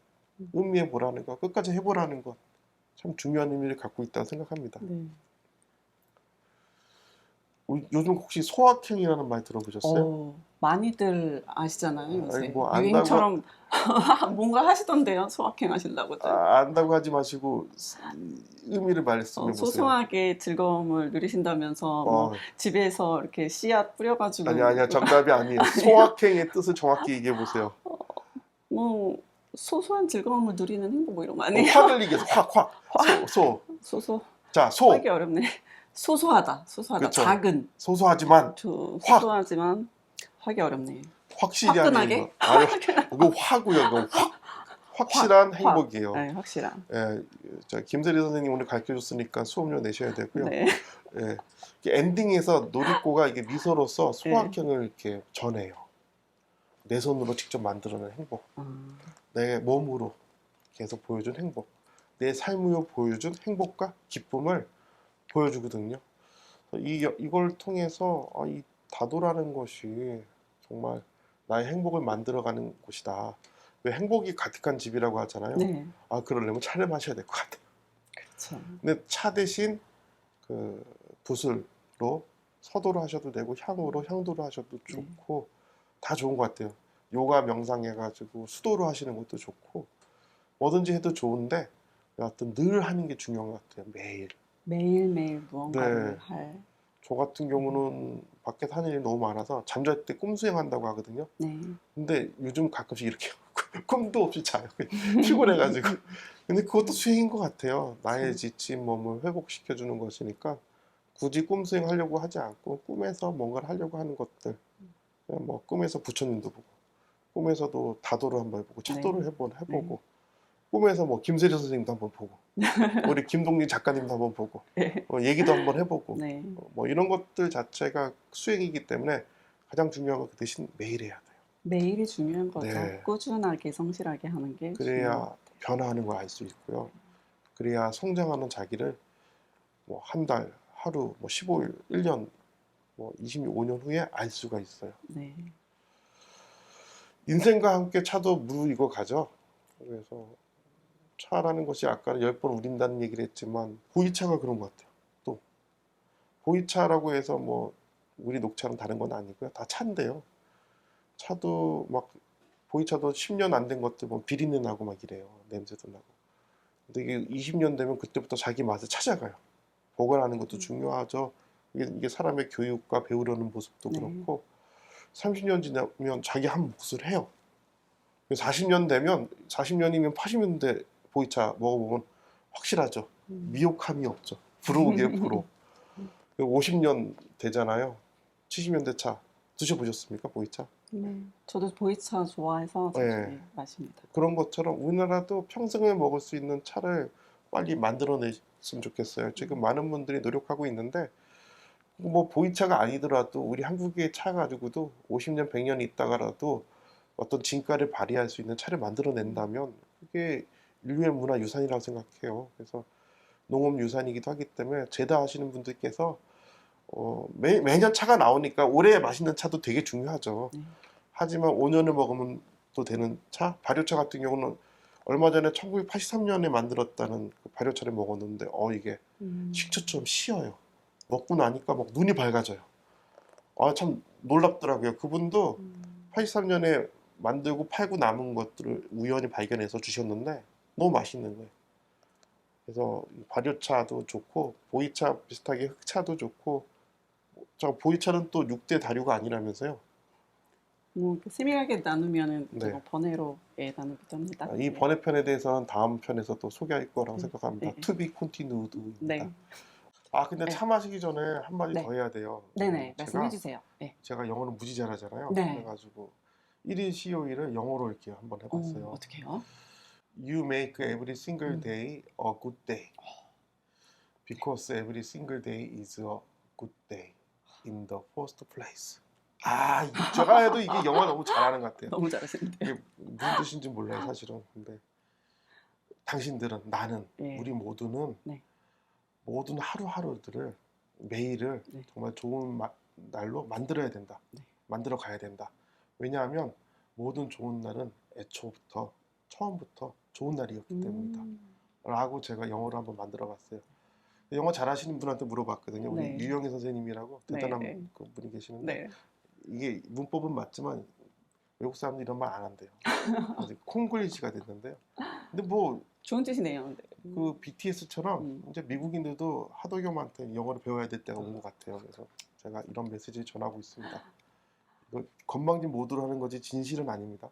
음미해보라는 것, 끝까지 해보라는 것 참 중요한 의미를 갖고 있다고 생각합니다. 네. 요즘 혹시 소확행이라는 말 들어보셨어요? 많이들 아시잖아요. 요새 아니, 뭐 안다고- 유행처럼 뭔가 하시던데요. 소확행 하신다고. 안다고 하지 마시고 의미를 말씀해 보세요. 소소하게 즐거움을 누리신다면서 뭐 집에서 이렇게 씨앗 뿌려가지고 아니야 정답이 아니에요. 소확행의 뜻을 정확히 얘기해 보세요. 뭐 소소한 즐거움을 누리는 행복 뭐 이런 거 아니에요? 확을 얘기해서 확 소소 자, 소 하기 어렵네. 소소하다. 그쵸. 작은 소소하지만 확. 소소하지만 하기 어렵네. 확실히 화끈하게? 하는 거. 아니, 이거 화고요. 이거 확실한 확. 행복이에요. 네, 확실한. 예, 자, 김세리 선생님 오늘 가르쳐줬으니까 수업료 내셔야 되고요. 네. 예, 이게 엔딩에서 노리꼬가 이게 미소로서 소확행을 이렇게 전해요. 내 손으로 직접 만들어낸 행복, 내 몸으로 계속 보여준 행복, 내 삶으로 보여준 행복과 기쁨을 보여주거든요. 이걸 통해서 이 다도라는 것이 정말 나의 행복을 만들어가는 곳이다. 왜 행복이 가득한 집이라고 하잖아요. 네. 그러려면 차를 마셔야 될 것 같아요. 그렇죠. 근데 차 대신 그 붓으로 서도로 하셔도 되고 향도로 하셔도 좋고 다 좋은 것 같아요. 요가 명상해가지고 수도로 하시는 것도 좋고 뭐든지 해도 좋은데 여하튼 늘 하는 게 중요한 것 같아요. 매일. 매일매일 무언가를 네. 할. 저 같은 경우는 밖에 하는 일이 너무 많아서 잠잘 때 꿈 수행한다고 하거든요. 네. 근데 요즘 가끔씩 이렇게 꿈도 없이 자요. 피곤해가지고. 근데 그것도 수행인 것 같아요. 나의 지친 몸을 회복시켜주는 것이니까 굳이 꿈 수행하려고 하지 않고 꿈에서 뭔가를 하려고 하는 것들. 그냥 뭐 꿈에서 부처님도 보고 꿈에서도 다도를 한번 해보고 차도를 해보고 꿈에서 뭐 김세리 선생님도 한번 보고 우리 김동진 작가님도 한번 보고 얘기도 한번 해보고 네. 뭐 이런 것들 자체가 수행이기 때문에 가장 중요한 건 그 대신 매일 해야 돼요. 매일이 중요한 거죠. 네. 꾸준하게 성실하게 하는 게 중요한 것 그래야 같아요. 변화하는 걸 알 수 있고요. 그래야 성장하는 자기를 뭐 한 달, 하루, 뭐 15일, 1년, 뭐 25년 후에 알 수가 있어요. 네. 인생과 함께 차도 무르익어 가죠. 그래서 차라는 것이 아까 10번 우린다는 얘기를 했지만 보이차가 그런 것 같아요. 또 보이차라고 해서 뭐 우리 녹차는 다른 건 아니고요. 다 차인데요. 차도 막 보이차도 10년 안 된 것들 뭐 비린내 나고 막 이래요. 냄새도 나고. 근데 이게 20년 되면 그때부터 자기 맛을 찾아가요. 보관하는 것도 중요하죠. 이게 사람의 교육과 배우려는 모습도 네. 그렇고 30년 지나면 자기 한 몫을 해요. 40년 되면 40년이면 80년대 보이차 먹어보면 확실하죠. 미혹함이 없죠. 불호기에 불호. 50년 되잖아요. 70년대 차 드셔보셨습니까? 보이차? 네. 저도 보이차 좋아해서 네. 자주 마십니다. 그런 것처럼 우리나라도 평생을 먹을 수 있는 차를 빨리 만들어냈으면 좋겠어요. 지금 많은 분들이 노력하고 있는데 뭐 보이차가 아니더라도 우리 한국의 차 가지고도 50년, 100년 있다가라도 어떤 진가를 발휘할 수 있는 차를 만들어낸다면 그게 인류의 문화 유산이라고 생각해요. 그래서 농업 유산이기도 하기 때문에 제다하시는 분들께서 매년 차가 나오니까 올해 맛있는 차도 되게 중요하죠. 하지만 5년을 먹으면 또 되는 차, 발효차 같은 경우는 얼마 전에 1983년에 만들었다는 그 발효차를 먹었는데 이게 식초처럼 시어요. 먹고 나니까 막 눈이 밝아져요. 참 놀랍더라고요. 그분도 83년에 만들고 팔고 남은 것들을 우연히 발견해서 주셨는데 너무 맛있는 거예요. 그래서 발효차도 좋고 보이차 비슷하게 흑차도 좋고 보이차는 또 6대 다류가 아니라면서요. 뭐 이렇게 세밀하게 나누면은 네. 뭐 번외로에 나누기도 합니다. 이 번외편에 대해서는 다음 편에서 또 소개할 거라고 네. 생각합니다. 네. To be continued입니다. 네. 근데 네. 차 마시기 전에 한마디 네. 더 해야 돼요. 네네. 말씀해 주세요. 네. 제가 영어를 무지 잘하잖아요. 네. 그래가지고 1일 COE를 영어로 이렇게 한번 해봤어요. 어떻게 해요? You make every single day a good day. Because every single day is a good day in the first place. 제가 해도 이게 영어 너무 잘하는 것 같아요. 너무 잘하시는데요. 이게 무슨 뜻인지 몰라요, 사실은. 근데 당신들은, 나는, 네. 우리 모두는 네. 모든 하루하루들을 매일을 네. 정말 좋은 날로 만들어야 된다. 네. 만들어 가야 된다. 왜냐하면 모든 좋은 날은 애초부터 처음부터 좋은 날이었기 때문이다. 라고 제가 영어로 한번 만들어 봤어요. 영어 잘하시는 분한테 물어봤거든요. 우리 네. 유영애 선생님이라고 대단한 네. 그 분이 계시는데 네. 이게 문법은 맞지만 외국 사람들이 이런 말 안 한대요. 그래서 콩글리시가 됐는데요. 근데 뭐 좋은 뜻이네요. 네. 그 BTS처럼 이제 미국인들도 하도겸한테 영어를 배워야 될 때가 온 것 같아요. 그래서 제가 이런 메시지를 전하고 있습니다. 이거 건방진 모드로 하는 거지 진실은 아닙니다.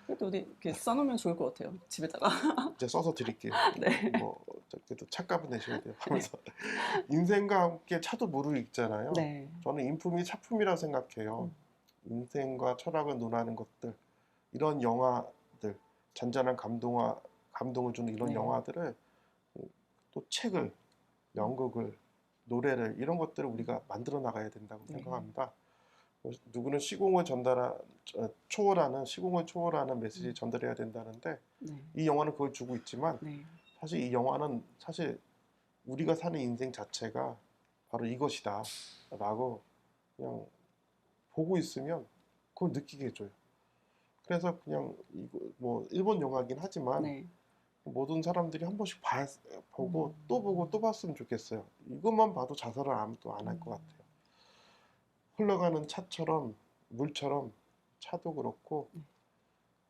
그래도 우리 이렇게 써놓으면 좋을 것 같아요. 집에다가. 이제 써서 드릴게요. 네. 뭐 그래도 차값은 내셔야 돼요. 하면서 인생과 함께 차도 무르익잖아요. 네. 저는 인품이 차품이라고 생각해요. 인생과 철학을 논하는 것들, 이런 영화들, 잔잔한 감동을 주는 이런 네. 영화들을 또 책을, 연극을, 노래를 이런 것들을 우리가 만들어 나가야 된다고 네. 생각합니다. 누구는 시공을 초월하는 메시지 전달해야 된다는데 네. 이 영화는 그걸 주고 있지만 네. 사실 이 영화는 사실 우리가 사는 인생 자체가 바로 이것이다 라고 그냥 보고 있으면 그걸 느끼게 해줘요. 그래서 그냥 이거 뭐 일본 영화긴 하지만 네. 모든 사람들이 한 번씩 보고 또 보고 또 봤으면 좋겠어요. 이것만 봐도 자살을 아무도 안 할 것 같아요. 흘러가는 차처럼 물처럼 차도 그렇고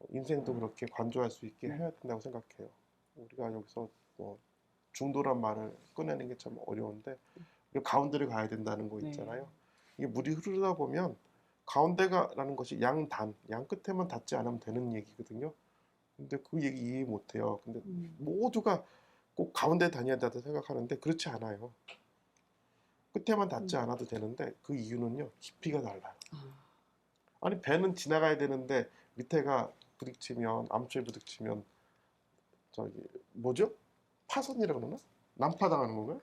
인생도 그렇게 관조할 수 있게 네. 해야 된다고 생각해요. 우리가 여기서 뭐 중도란 말을 꺼내는 게 참 어려운데 가운데를 가야 된다는 거 네. 있잖아요. 이게 물이 흐르다 보면 가운데가라는 것이 양 끝에만 닿지 않으면 되는 얘기거든요. 근데 그 얘기 이해 못 해요. 근데 모두가 꼭 가운데 다녀야 된다고 생각하는데 그렇지 않아요. 끝에만 닿지 않아도 되는데 그 이유는요. 깊이가 달라요. 아니 배는 지나가야 되는데 밑에가 부딪히면 암초에 부딪히면 저기 뭐죠? 파손이라고 그러나? 난파당하는 건가요?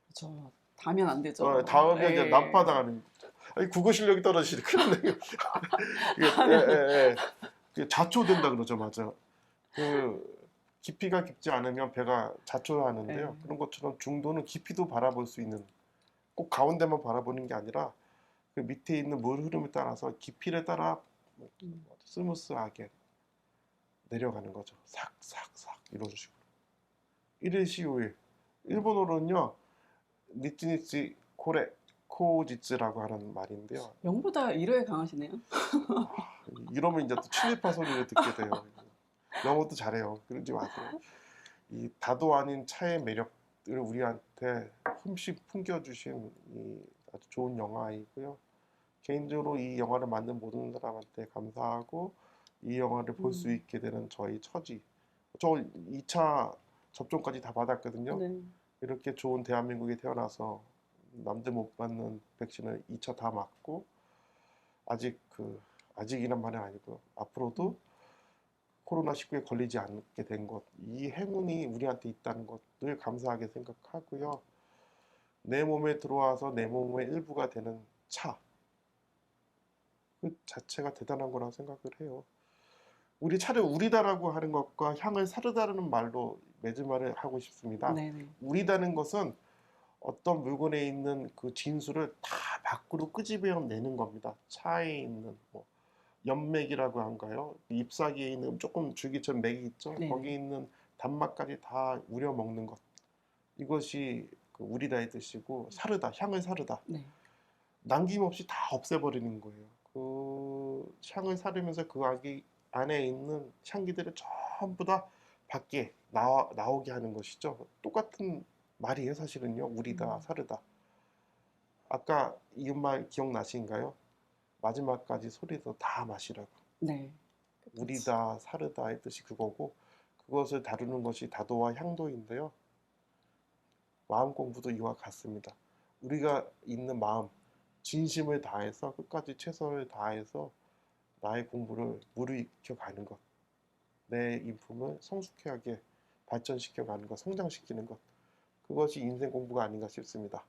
그렇죠. 닿으면 안 되죠. 다음에 이제 네. 난파당하는. 아니 국어 실력이 떨어지네. 큰일 나네. 이게 자초된다 그러죠, 맞아. 그 깊이가 깊지 않으면 배가 자초하는데요. 네. 그런 것처럼 중도는 깊이도 바라볼 수 있는 꼭 가운데만 바라보는 게 아니라 그 밑에 있는 물 흐름에 따라서 깊이를 따라 스무스하게 내려가는 거죠. 삭삭삭 이런 식으로. 일일시오일. 일본어로는요. 니치니치 코레 코지츠라고 하는 말인데요. 영보다 일어에 강하시네요. 이러면 이제 또 친일파 소리를 듣게 돼요. 영어도 잘해요. 그러지 마세요. 이 다도 아닌 차의 매력들을 우리한테 흠씬 풍겨주신 이 아주 좋은 영화이고요. 개인적으로 이 영화를 만든 모든 사람한테 감사하고 이 영화를 볼 수 있게 되는 저희 처지. 저 2차 접종까지 다 받았거든요. 네. 이렇게 좋은 대한민국에 태어나서 남들 못 받는 백신을 2차 다 맞고 아직이란 말은 아니고요. 앞으로도 코로나19에 걸리지 않게 된 것, 이 행운이 우리한테 있다는 것을 감사하게 생각하고요. 내 몸에 들어와서 내 몸의 일부가 되는 차, 그 자체가 대단한 거라고 생각을 해요. 우리 차를 우리다라고 하는 것과 향을 사르다라는 말로 맺음말을 하고 싶습니다. 네네. 우리다는 것은 어떤 물건에 있는 그 진수를 다 밖으로 끄집어내는 겁니다. 차에 있는 뭐 연맥이라고 한가요? 잎사귀에 있는 조금 줄기처럼 맥이 있죠. 네네. 거기 있는 단맛까지 다 우려 먹는 것. 이것이 그 우리다의 뜻이고 사르다, 향을 사르다. 네. 남김없이 다 없애버리는 거예요. 그 향을 사르면서 그 안에 있는 향기들을 전부 다 밖에 나오게 하는 것이죠. 똑같은 말이에요, 사실은요. 우리다, 사르다. 아까 이웃말 기억나신가요? 마지막까지 소리도 다 마시라고. 네. 우리다, 사르다의 뜻이 그거고 그것을 다루는 것이 다도와 향도인데요. 마음 공부도 이와 같습니다. 우리가 있는 마음, 진심을 다해서 끝까지 최선을 다해서 나의 공부를 무르익혀 가는 것, 내 인품을 성숙하게 발전시켜 가는 것, 성장시키는 것, 그것이 인생 공부가 아닌가 싶습니다.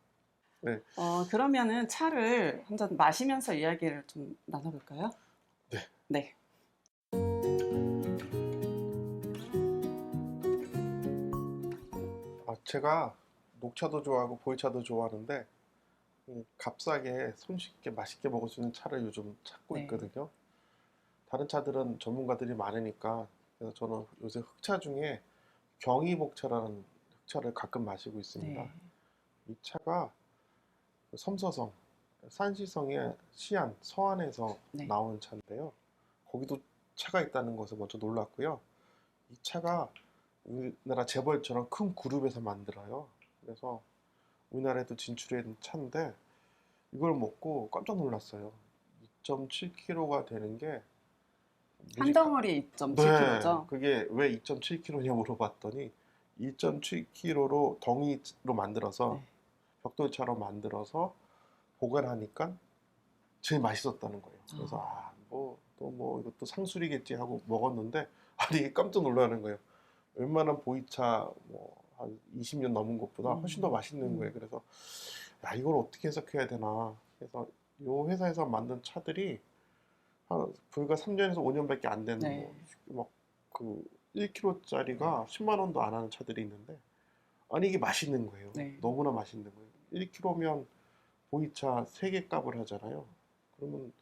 네. 그러면은 차를 한 잔 마시면서 이야기를 좀 나눠볼까요? 네. 네. 제가 녹차도 좋아하고 보이차도 좋아하는데 값싸게 손쉽게 맛있게 먹을 수 있는 차를 요즘 찾고 네. 있거든요. 다른 차들은 전문가들이 많으니까 그래서 저는 요새 흑차 중에 경이복차라는 흑차를 가끔 마시고 있습니다. 네. 이 차가 섬서성, 산시성의 시안, 서안에서 네. 나오는 차인데요. 거기도 차가 있다는 것을 먼저 놀랐고요. 이 차가 우리나라 재벌처럼 큰 그룹에서 만들어요. 그래서 우리나라에도 진출한 차인데 이걸 먹고 깜짝 놀랐어요. 2.7kg가 되는 게 한 덩어리에 2.7kg죠. 네, 그게 왜 2.7kg냐 물어봤더니 2.7kg로 덩이로 만들어서 네. 벽돌차로 만들어서 보관하니까 제일 맛있었다는 거예요. 그래서 뭐 이것도 상술이겠지 하고 먹었는데 아니 깜짝 놀라는 거예요. 웬만한 보이차 뭐 한 20년 넘은 것보다 훨씬 더 맛있는 거예요. 그래서 야 이걸 어떻게 해석해야 되나. 그래서 요 회사에서 만든 차들이 한 불과 3년에서 5년밖에 안 된 네. 뭐그 1kg짜리가 10만 원도 안 하는 차들이 있는데 아니 이게 맛있는 거예요. 네. 너무나 맛있는 거예요. 1kg면 보이차 3개 값을 하잖아요. 그러면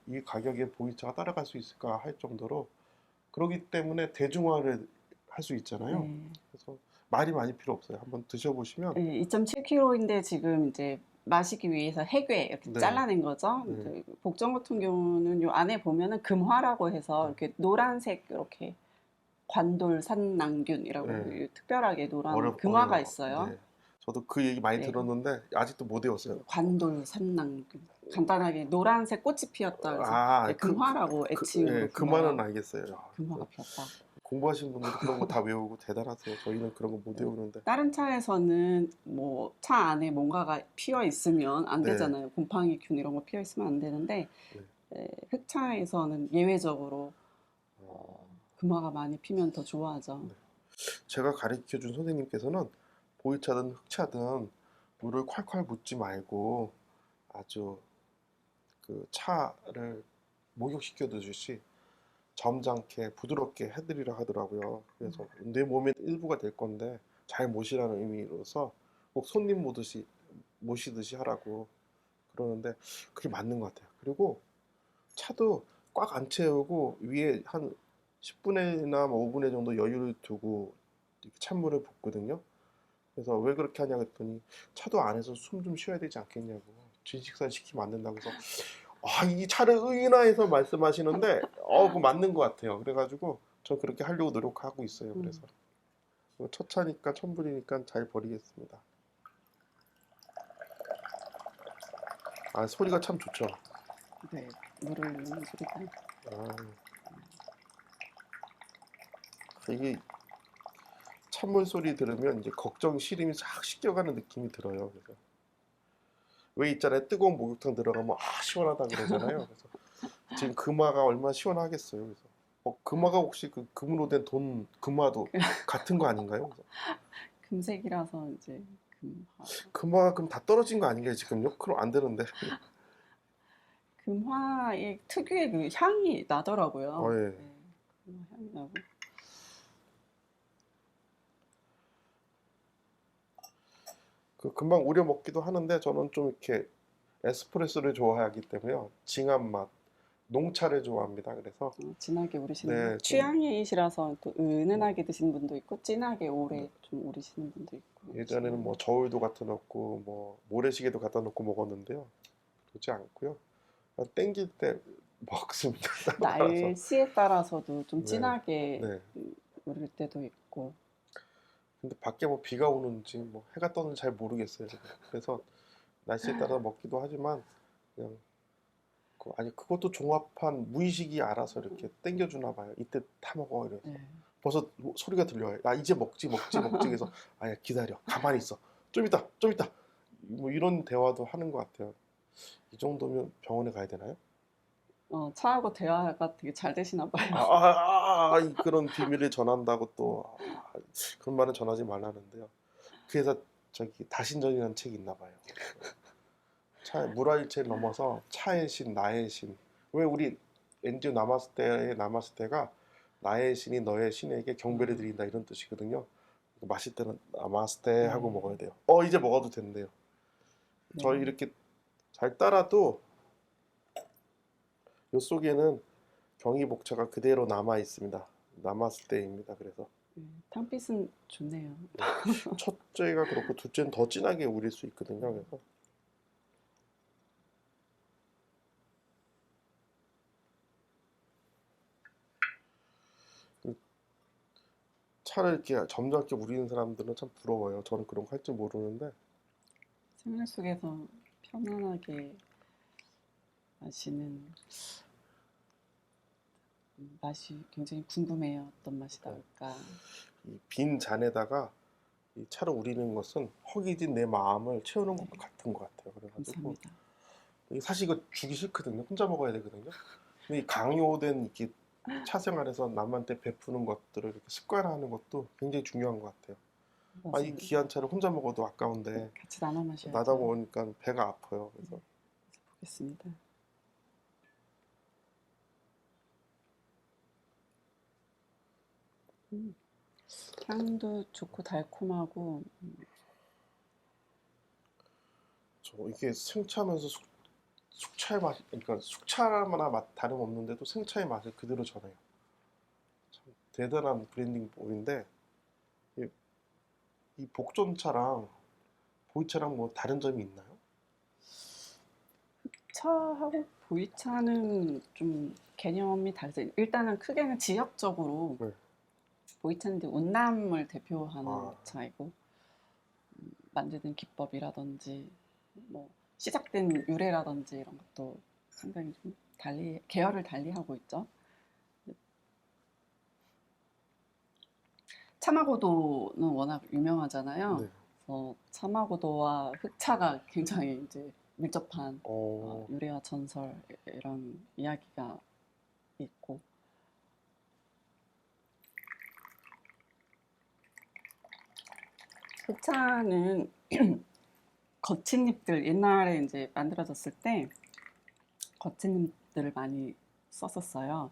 이 가격에 보이차가 따라갈 수 있을까 할 정도로 그러기 때문에 대중화를 할 수 있잖아요. 네. 그래서 말이 많이 필요 없어요. 한번 드셔보시면 네, 2.7kg인데 지금 이제 마시기 위해서 핵외 이렇게 네. 잘라낸 거죠. 네. 이제 복정 같은 경우는 요 안에 보면은 금화라고 해서 이렇게 노란색 이렇게 관돌 산낭균이라고 네. 특별하게 노란 금화가 있어요. 네. 저도 그 얘기 많이 네. 들었는데 아직도 못 외웠어요. 관돌 산낭균. 간단하게 노란색 꽃이 피었다 그래서 아, 네, 금화라고 애칭으로 예, 그 불러요. 말은 알겠어요. 야, 금화가 피었다. 공부하신 분들이 그런 거 다 외우고 대단하세요. 저희는 그런 거 못 외우는데. 다른 차에서는 뭐 차 안에 뭔가가 피어 있으면 안 네. 되잖아요. 곰팡이균 이런 거 피어 있으면 안 되는데 네. 흑차에서는 예외적으로 어, 금화가 많이 피면 더 좋아하죠. 네. 제가 가르쳐 준 선생님께서는 보이차든 흑차든 물을 콸콸 붓지 말고 아주 그 차를 목욕시켜 두듯이 점잖게 부드럽게 해드리라 하더라고요. 그래서 내 몸의 일부가 될 건데 잘 모시라는 의미로서 꼭 손님 모시듯이 하라고 그러는데 그게 맞는 것 같아요. 그리고 차도 꽉 안 채우고 위에 한 10분이나 5분의 정도 여유를 두고 이렇게 찬물을 붓거든요. 그래서 왜 그렇게 하냐 그랬더니 차도 안에서 숨 좀 쉬어야 되지 않겠냐고 진식사 시키면 안 된다고 해서 이 차를 의인화해서 말씀하시는데 그거 맞는 것 같아요. 그래가지고 저 그렇게 하려고 노력하고 있어요. 그래서 첫 차니까 천불이니까 잘 버리겠습니다. 아 소리가 참 좋죠. 네, 물을 넣는 소리가. 아, 이게 찬물 소리 들으면 이제 걱정 시림이 싹 씻겨가는 느낌이 들어요. 그래서 왜 있잖아요. 뜨거운 목욕탕 들어가면 시원하다 그러잖아요. 그래서 지금 금화가 얼마나 시원하겠어요. 그래서 금화가 혹시 그 금으로 된 돈 금화도 같은 거 아닌가요? 그래서 금색이라서 이제 금화. 금화가 그럼 다 떨어진 거 아닌가요? 지금요? 그럼 안 되는데. 금화의 특유의 그 향이 나더라고요. 예. 네, 금화 향이 나고. 그 금방 우려 먹기도 하는데 저는 좀 이렇게 에스프레소를 좋아하기 때문에요. 진한 맛, 농차를 좋아합니다. 그래서 진하게 우리시는 네, 분. 취향이시라서 또 은은하게 드시는 분도 있고 진하게 오래 좀 우리시는 분도 있고. 예전에는 뭐 저울도 갖다 놓고 뭐 모래시계도 갖다 놓고 먹었는데요. 그렇지 않고요. 그냥 땡길 때 먹습니다. 따라서. 날씨에 따라서도 좀 네, 진하게 네. 우릴 때도 있고. 근데 밖에 뭐 비가 오는지 뭐 해가 떠는지 잘 모르겠어요. 지금. 그래서 날씨에 따라 먹기도 하지만 그냥 아니 그것도 종합한 무의식이 알아서 이렇게 땡겨주나 봐요. 이때 타 먹어 이래서 네. 벌써 소리가 들려요. 나 이제 먹지 그래서 아야 기다려 가만히 있어 좀 있다 뭐 이런 대화도 하는 것 같아요. 이 정도면 병원에 가야 되나요? 차하고 대화가 되게 잘 되시나 봐요. 그런 비밀을 전한다고 또 그런 말은 전하지 말라는데요. 그래서 저기 다신전이라는 책이 있나 봐요. 물화일체를 넘어서 차의 신, 나의 신. 왜 우리 엔디오 나마스테가 나의 신이 너의 신에게 경배를 드린다 이런 뜻이거든요. 마실 때는 나마스테 하고 먹어야 돼요. 이제 먹어도 된대요. 저희 이렇게 잘 따라도 요 속에는 경이복차가 그대로 남아 있습니다. 나마스테입니다. 그래서 탕빛은 좋네요. 첫째가 그렇고 둘째는 더 진하게 우릴 수 있거든요. 그래서 차를 이렇게 점잖게 우리는 사람들은 참 부러워요. 저는 그런 거 할 줄 모르는데 생활 속에서 편안하게 마시는 맛이 굉장히 궁금해요. 어떤 맛이 나올까. 이 빈 잔에다가 이 차를 우리는 것은 허기진 내 마음을 채우는 것 같은 것 같아요. 그래가지고 감사합니다. 사실 이거 주기 싫거든요. 혼자 먹어야 되거든요. 근데 이 강요된 이렇게 차 생활에서 남한테 베푸는 것들을 이렇게 습관화하는 것도 굉장히 중요한 것 같아요. 아, 이 맞습니다. 귀한 차를 혼자 먹어도 아까운데 같이 나눠 마셔야죠. 나다 먹으니까 배가 아파요. 그래서 보겠습니다. 향도 좋고 달콤하고 저 이게 생차면서 숙차의 맛, 그러니까 숙차나 맛 다름없는데도 생차의 맛을 그대로 전해요. 참 대단한 브랜딩 법인데 이, 이 복전차랑 보이차랑 뭐 다른 점이 있나요? 차하고 보이차는 좀 개념이 다르죠. 일단은 크게는 지역적으로 네. 보이차는 이제 운남을 대표하는 아. 차이고 만드는 기법이라든지 뭐 시작된 유래라든지 이런 것도 상당히 좀 달리 계열을 달리하고 있죠. 차마고도는 워낙 유명하잖아요. 네. 그래서 차마고도와 흑차가 굉장히 이제 밀접한 어, 유래와 전설 이런 이야기가 있고 흑차는 거친 잎들 옛날에 이제 만들어졌을 때 거친 잎들을 많이 썼었어요.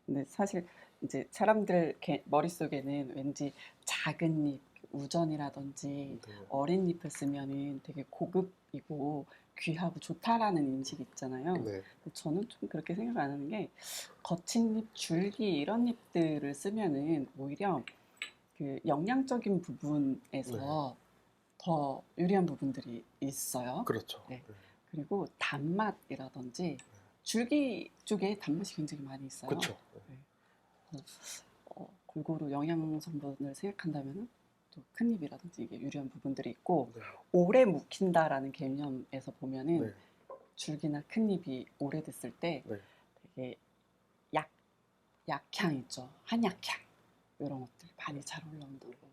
근데 사실 이제 사람들 머릿속에는 왠지 작은 잎, 우전이라든지 네. 어린 잎을 쓰면은 되게 고급이고 귀하고 좋다라는 인식이 있잖아요. 네. 근데 저는 좀 그렇게 생각 안 하는 게 거친 잎, 줄기 이런 잎들을 쓰면은 오히려 그 영양적인 부분에서 더 유리한 부분들이 있어요. 그렇죠. 네. 네. 그리고 단맛이라든지 줄기 쪽에 단맛이 굉장히 많이 있어요. 그렇죠. 골고루 영양 성분을 생각한다면 또 큰 잎이라든지 이게 유리한 부분들이 있고 네. 오래 묵힌다라는 개념에서 보면은 네. 줄기나 큰 잎이 오래됐을 때 네. 되게 약향 있죠. 한약향 이런 것들이 많이 잘 올라온다고 볼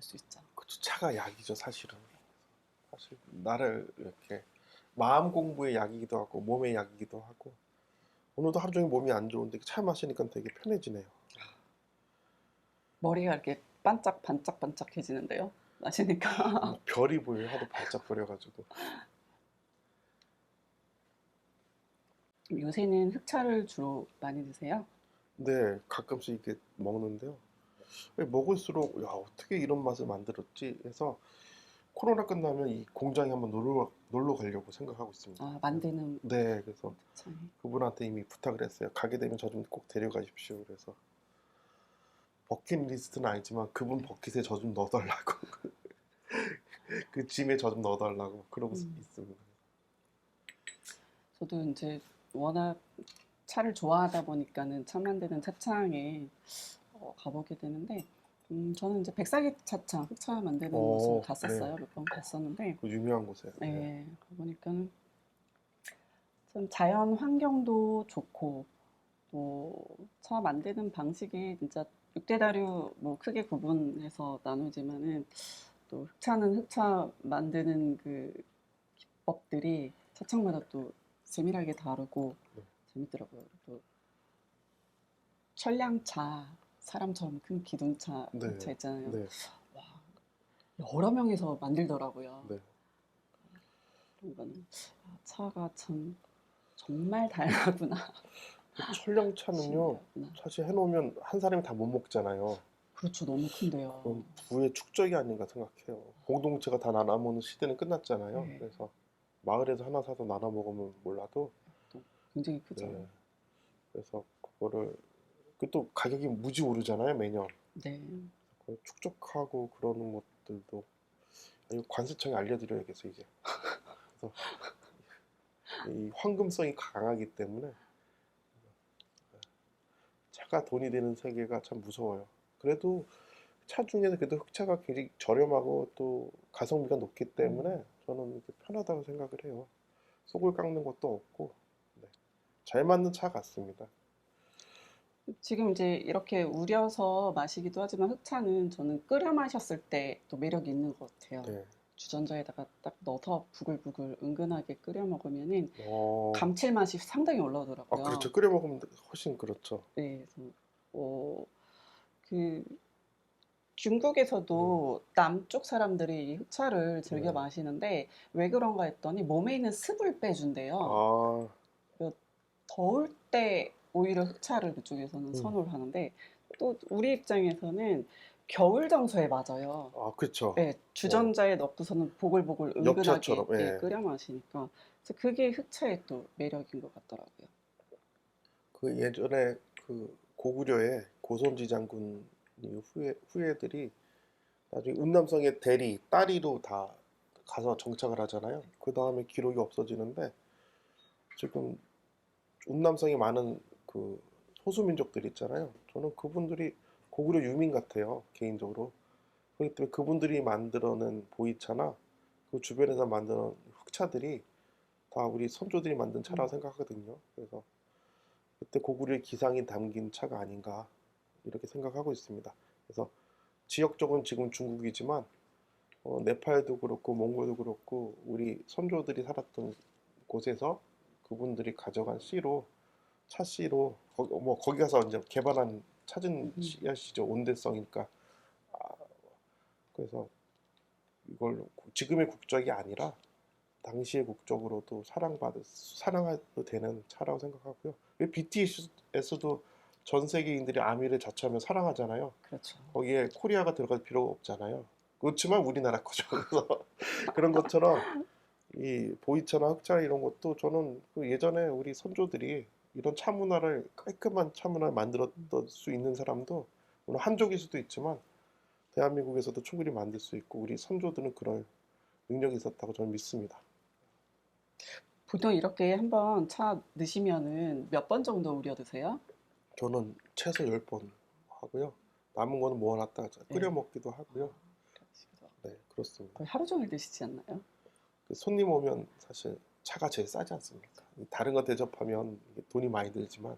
수 있죠. 그렇죠. 차가 약이죠, 사실은. 사실 나를 이렇게 마음 공부의 약이기도 하고 몸의 약이기도 하고 오늘도 하루 종일 몸이 안 좋은데 차 마시니까 되게 편해지네요. 머리가 이렇게 반짝반짝해지는데요. 마시니까. 별이 보여요. 하도 반짝거려가지고. 요새는 흑차를 주로 많이 드세요? 네, 가끔씩 이렇게 먹는데요. 먹을수록 야, 어떻게 이런 맛을 만들었지 해서 코로나 끝나면 이 공장에 한번 놀러 가려고 생각하고 있습니다. 아, 만드는 네, 그래서 차이. 그분한테 이미 부탁을 했어요. 가게 되면 저 좀 꼭 데려가십시오. 그래서 버킷리스트는 아니지만 그분 버킷에 저 좀 넣어달라고 그 짐에 저 좀 넣어달라고 그러고 있습니다. 저도 이제 워낙 차를 좋아하다 보니까는 차 만드는 차창에 가보게 되는데 저는 이제 백사기 차창, 흑차 만드는 곳을 갔었어요. 네. 몇 번 갔었는데 그 유명한 곳에. 네, 가보니까는 참 자연 환경도 좋고 또 차 만드는 방식이 진짜 6대 다류 뭐 크게 구분해서 나누지만은 또 흑차는 흑차 만드는 그 기법들이 차창마다 또 세밀하게 다르고 네. 재밌더라고요. 또 천량차, 사람처럼 큰 기둥차 네. 차 있잖아요. 네. 와, 여러 명이서 만들더라고요. 네. 그런 거는 차가 참 정말 다양하구나. 철량차는요, 신기하구나. 사실 해놓으면 한 사람이 다 못 먹잖아요. 그렇죠, 너무 큰데요. 그럼 부의 축적이 아닌가 생각해요. 공동체가 다 나눠 먹는 시대는 끝났잖아요. 네. 그래서 마을에서 하나 사서 나눠 먹으면 몰라도 또 굉장히 크죠. 네. 그래서 그거를 또 가격이 무지 오르잖아요, 매년. 네. 그걸 축적하고 그러는 것들도 이거 관세청에 알려드려야겠어 이제. 그래서 이 황금성이 강하기 때문에 차가 돈이 되는 세계가 참 무서워요. 그래도 차 중에서 그래도 흑차가 굉장히 저렴하고 또 가성비가 높기 때문에 저는 이렇게 편하다고 생각을 해요. 속을 깎는 것도 없고 네. 잘 맞는 차 같습니다. 지금 이제 이렇게 우려서 마시기도 하지만 흑차는 저는 끓여 마셨을 때 또 매력이 있는 것 같아요. 네. 주전자에다가 딱 넣어서 부글부글 은근하게 끓여 먹으면은 어, 감칠맛이 상당히 아, 올라오더라고요. 그렇죠. 끓여 먹으면 훨씬 그렇죠. 네, 그래서 그 음, 중국에서도 남쪽 사람들이 이 흑차를 즐겨 네. 마시는데 왜 그런가 했더니 몸에 있는 습을 빼준대요. 아, 그래서 더울 때 오히려 흑차를 그쪽에서는 음, 선호를 하는데 또 우리 입장에서는 겨울 정서에 맞아요. 아, 그렇죠. 네, 주전자에 넣고서는 보글보글 은근하게 엽차처럼, 예, 예. 끓여 마시니까 그래서 그게 흑차의 또 매력인 것 같더라고요. 그 예전에 그 고구려에 고손지 장군 후예들이 나중에 운남성의 대리, 따리로 다 가서 정착을 하잖아요. 그 다음에 기록이 없어지는데 지금 운남성에 많은 그 소수민족들 있잖아요. 저는 그분들이 고구려 유민 같아요, 개인적으로. 그렇기 때문에 그분들이 만들어낸 보이차나 그 주변에서 만드는 흑차들이 다 우리 선조들이 만든 차라고 생각하거든요. 그래서 그때 고구려의 기상이 담긴 차가 아닌가 이렇게 생각하고 있습니다. 그래서 지역적은 지금 중국이지만 네팔도 그렇고 몽골도 그렇고 우리 선조들이 살았던 곳에서 그분들이 가져간 씨로 차씨로 거기 가서 이제 개발한 찾은 씨앗이죠. 온대성이니까. 아, 그래서 이걸 지금의 국적이 아니라 당시의 국적으로도 사랑해도 되는 차라고 생각하고요. 왜 BTS도 전 세계인들이 아미를 자처하면 사랑하잖아요. 그렇죠. 거기에 코리아가 들어갈 필요가 없잖아요. 그렇지만 우리나라 거죠. 그래서 그런 것처럼 이 보이차나 흑차 이런 것도 저는 그 예전에 우리 선조들이 이런 차 문화를 깔끔한 차 문화를 만들었을 수 있는 사람도 물론 한족일 수도 있지만 대한민국에서도 충분히 만들 수 있고 우리 선조들은 그럴 능력이 있었다고 저는 믿습니다. 보통 이렇게 한번 차 넣으시면은 몇 번 정도 우려 드세요? 저는 최소 10번 하고요. 남은 거는 모아놨다가 끓여 네. 먹기도 하고요. 그러시기도 하고. 네, 그렇습니다. 거의 하루 종일 드시지 않나요? 그 손님 오면 사실 차가 제일 싸지 않습니까? 다른 거 대접하면 이게 돈이 많이 들지만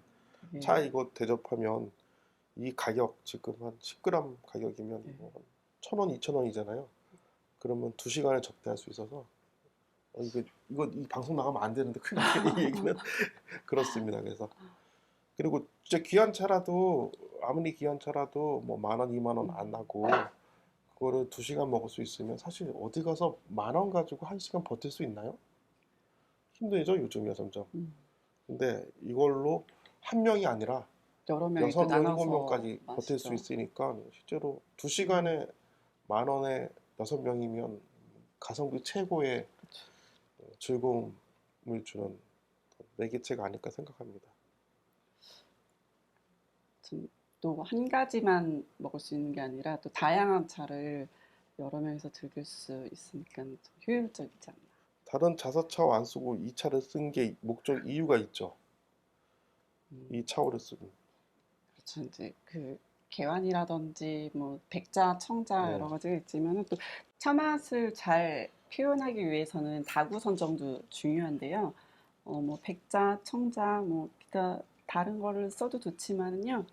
되게, 차 이거 대접하면 이 가격 지금 한 10g 가격이면 네. 뭐 1,000원, 2,000원이잖아요. 그러면 2시간을 접대할 수 있어서 이거 이 방송 나가면 안 되는데 큰일 나네 이 얘기는 그렇습니다. 그래서 그리고 진짜 귀한 차라도 아무리 귀한 차라도 뭐 10,000원, 20,000원 안 하고 그거를 2시간 먹을 수 있으면 사실 어디 가서 10,000원 가지고 1시간 버틸 수 있나요? 힘들죠 요즘이야 점점. 음, 근데 이걸로 한 명이 아니라 여러 명이 또 6명, 나눠서 7명까지 버틸 수 마시죠. 있으니까 실제로 2시간에 10,000원에 6명이면 가성비 최고의 그렇죠. 즐거움을 주는 매개체가 아닐까 생각합니다. 또 한 가지만 먹을 수 있는 게 아니라 또 다양한 차를 여러 명이서 즐길 수 있으니까 좀 효율적이지 않나. 다른 자사차 안 쓰고 이 차를 쓴 게 목적 이유가 있죠. 이 차오를 쓰고. 그렇죠. 이제 그 개완이라든지 뭐 백자, 청자 네. 여러 가지가 있지만 또 차 맛을 잘 표현하기 위해서는 다구 선정도 중요한데요. 뭐 백자, 청자, 뭐 기타 다른 거를 써도 좋지만은요.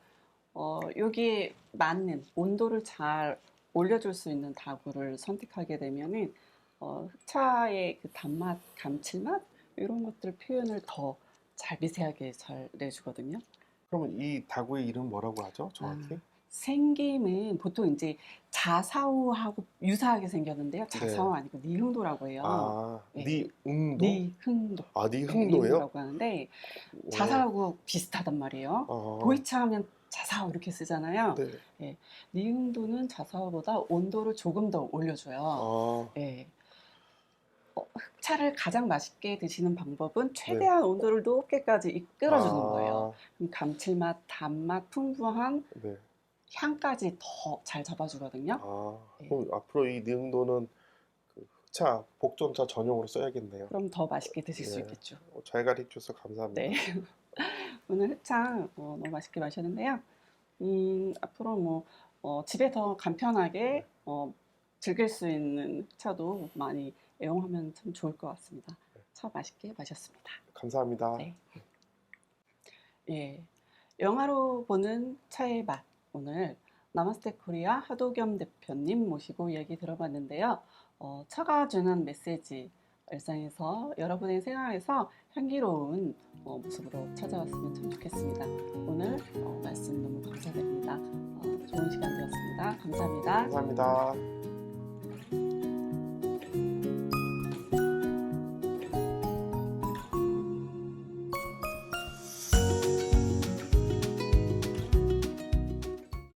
여기에 맞는 온도를 잘 올려줄 수 있는 다구를 선택하게 되면은 흑차의 그 단맛, 감칠맛 이런 것들 표현을 더 잘 미세하게 잘 내주거든요. 그러면 이 다구의 이름 뭐라고 하죠? 정확히? 생김은 보통 이제 자사우하고 유사하게 생겼는데요. 네. 자사우 아니고 니흥도라고 해요. 아, 네. 니응도? 니흥도. 아, 네, 니흥도예요? 니흥도라고 하는데 자사하고 비슷하단 말이에요. 아, 보이차 하면 자사우 이렇게 쓰잖아요. 네. 예, 니흥도는 자사우보다 온도를 조금 더 올려줘요. 아, 예. 흑차를 가장 맛있게 드시는 방법은 네. 최대한 온도를 높게까지 이끌어주는 거예요. 아, 그럼 감칠맛, 단맛, 풍부한 네. 향까지 더 잘 잡아주거든요. 아, 네. 그럼 앞으로 이 니응도는 그 흑차, 복전차 전용으로 써야겠네요. 그럼 더 맛있게 드실 수 네. 있겠죠. 잘 가르쳐 주셔서 감사합니다. 네. 오늘 흑차 너무 맛있게 마셨는데요. 앞으로 뭐 집에서 간편하게 네. 즐길 수 있는 흑차도 많이 애용하면 참 좋을 것 같습니다. 차 맛있게 마셨습니다. 감사합니다. 네. 예. 영화로 보는 차의 맛. 오늘 나마스테 코리아 하도겸 대표님 모시고 이야기 들어봤는데요. 차가 주는 메시지, 일상에서 여러분의 생활에서 향기로운 모습으로 찾아왔으면 참 좋겠습니다. 오늘 말씀 너무 감사드립니다. 좋은 시간 되었습니다. 감사합니다. 감사합니다.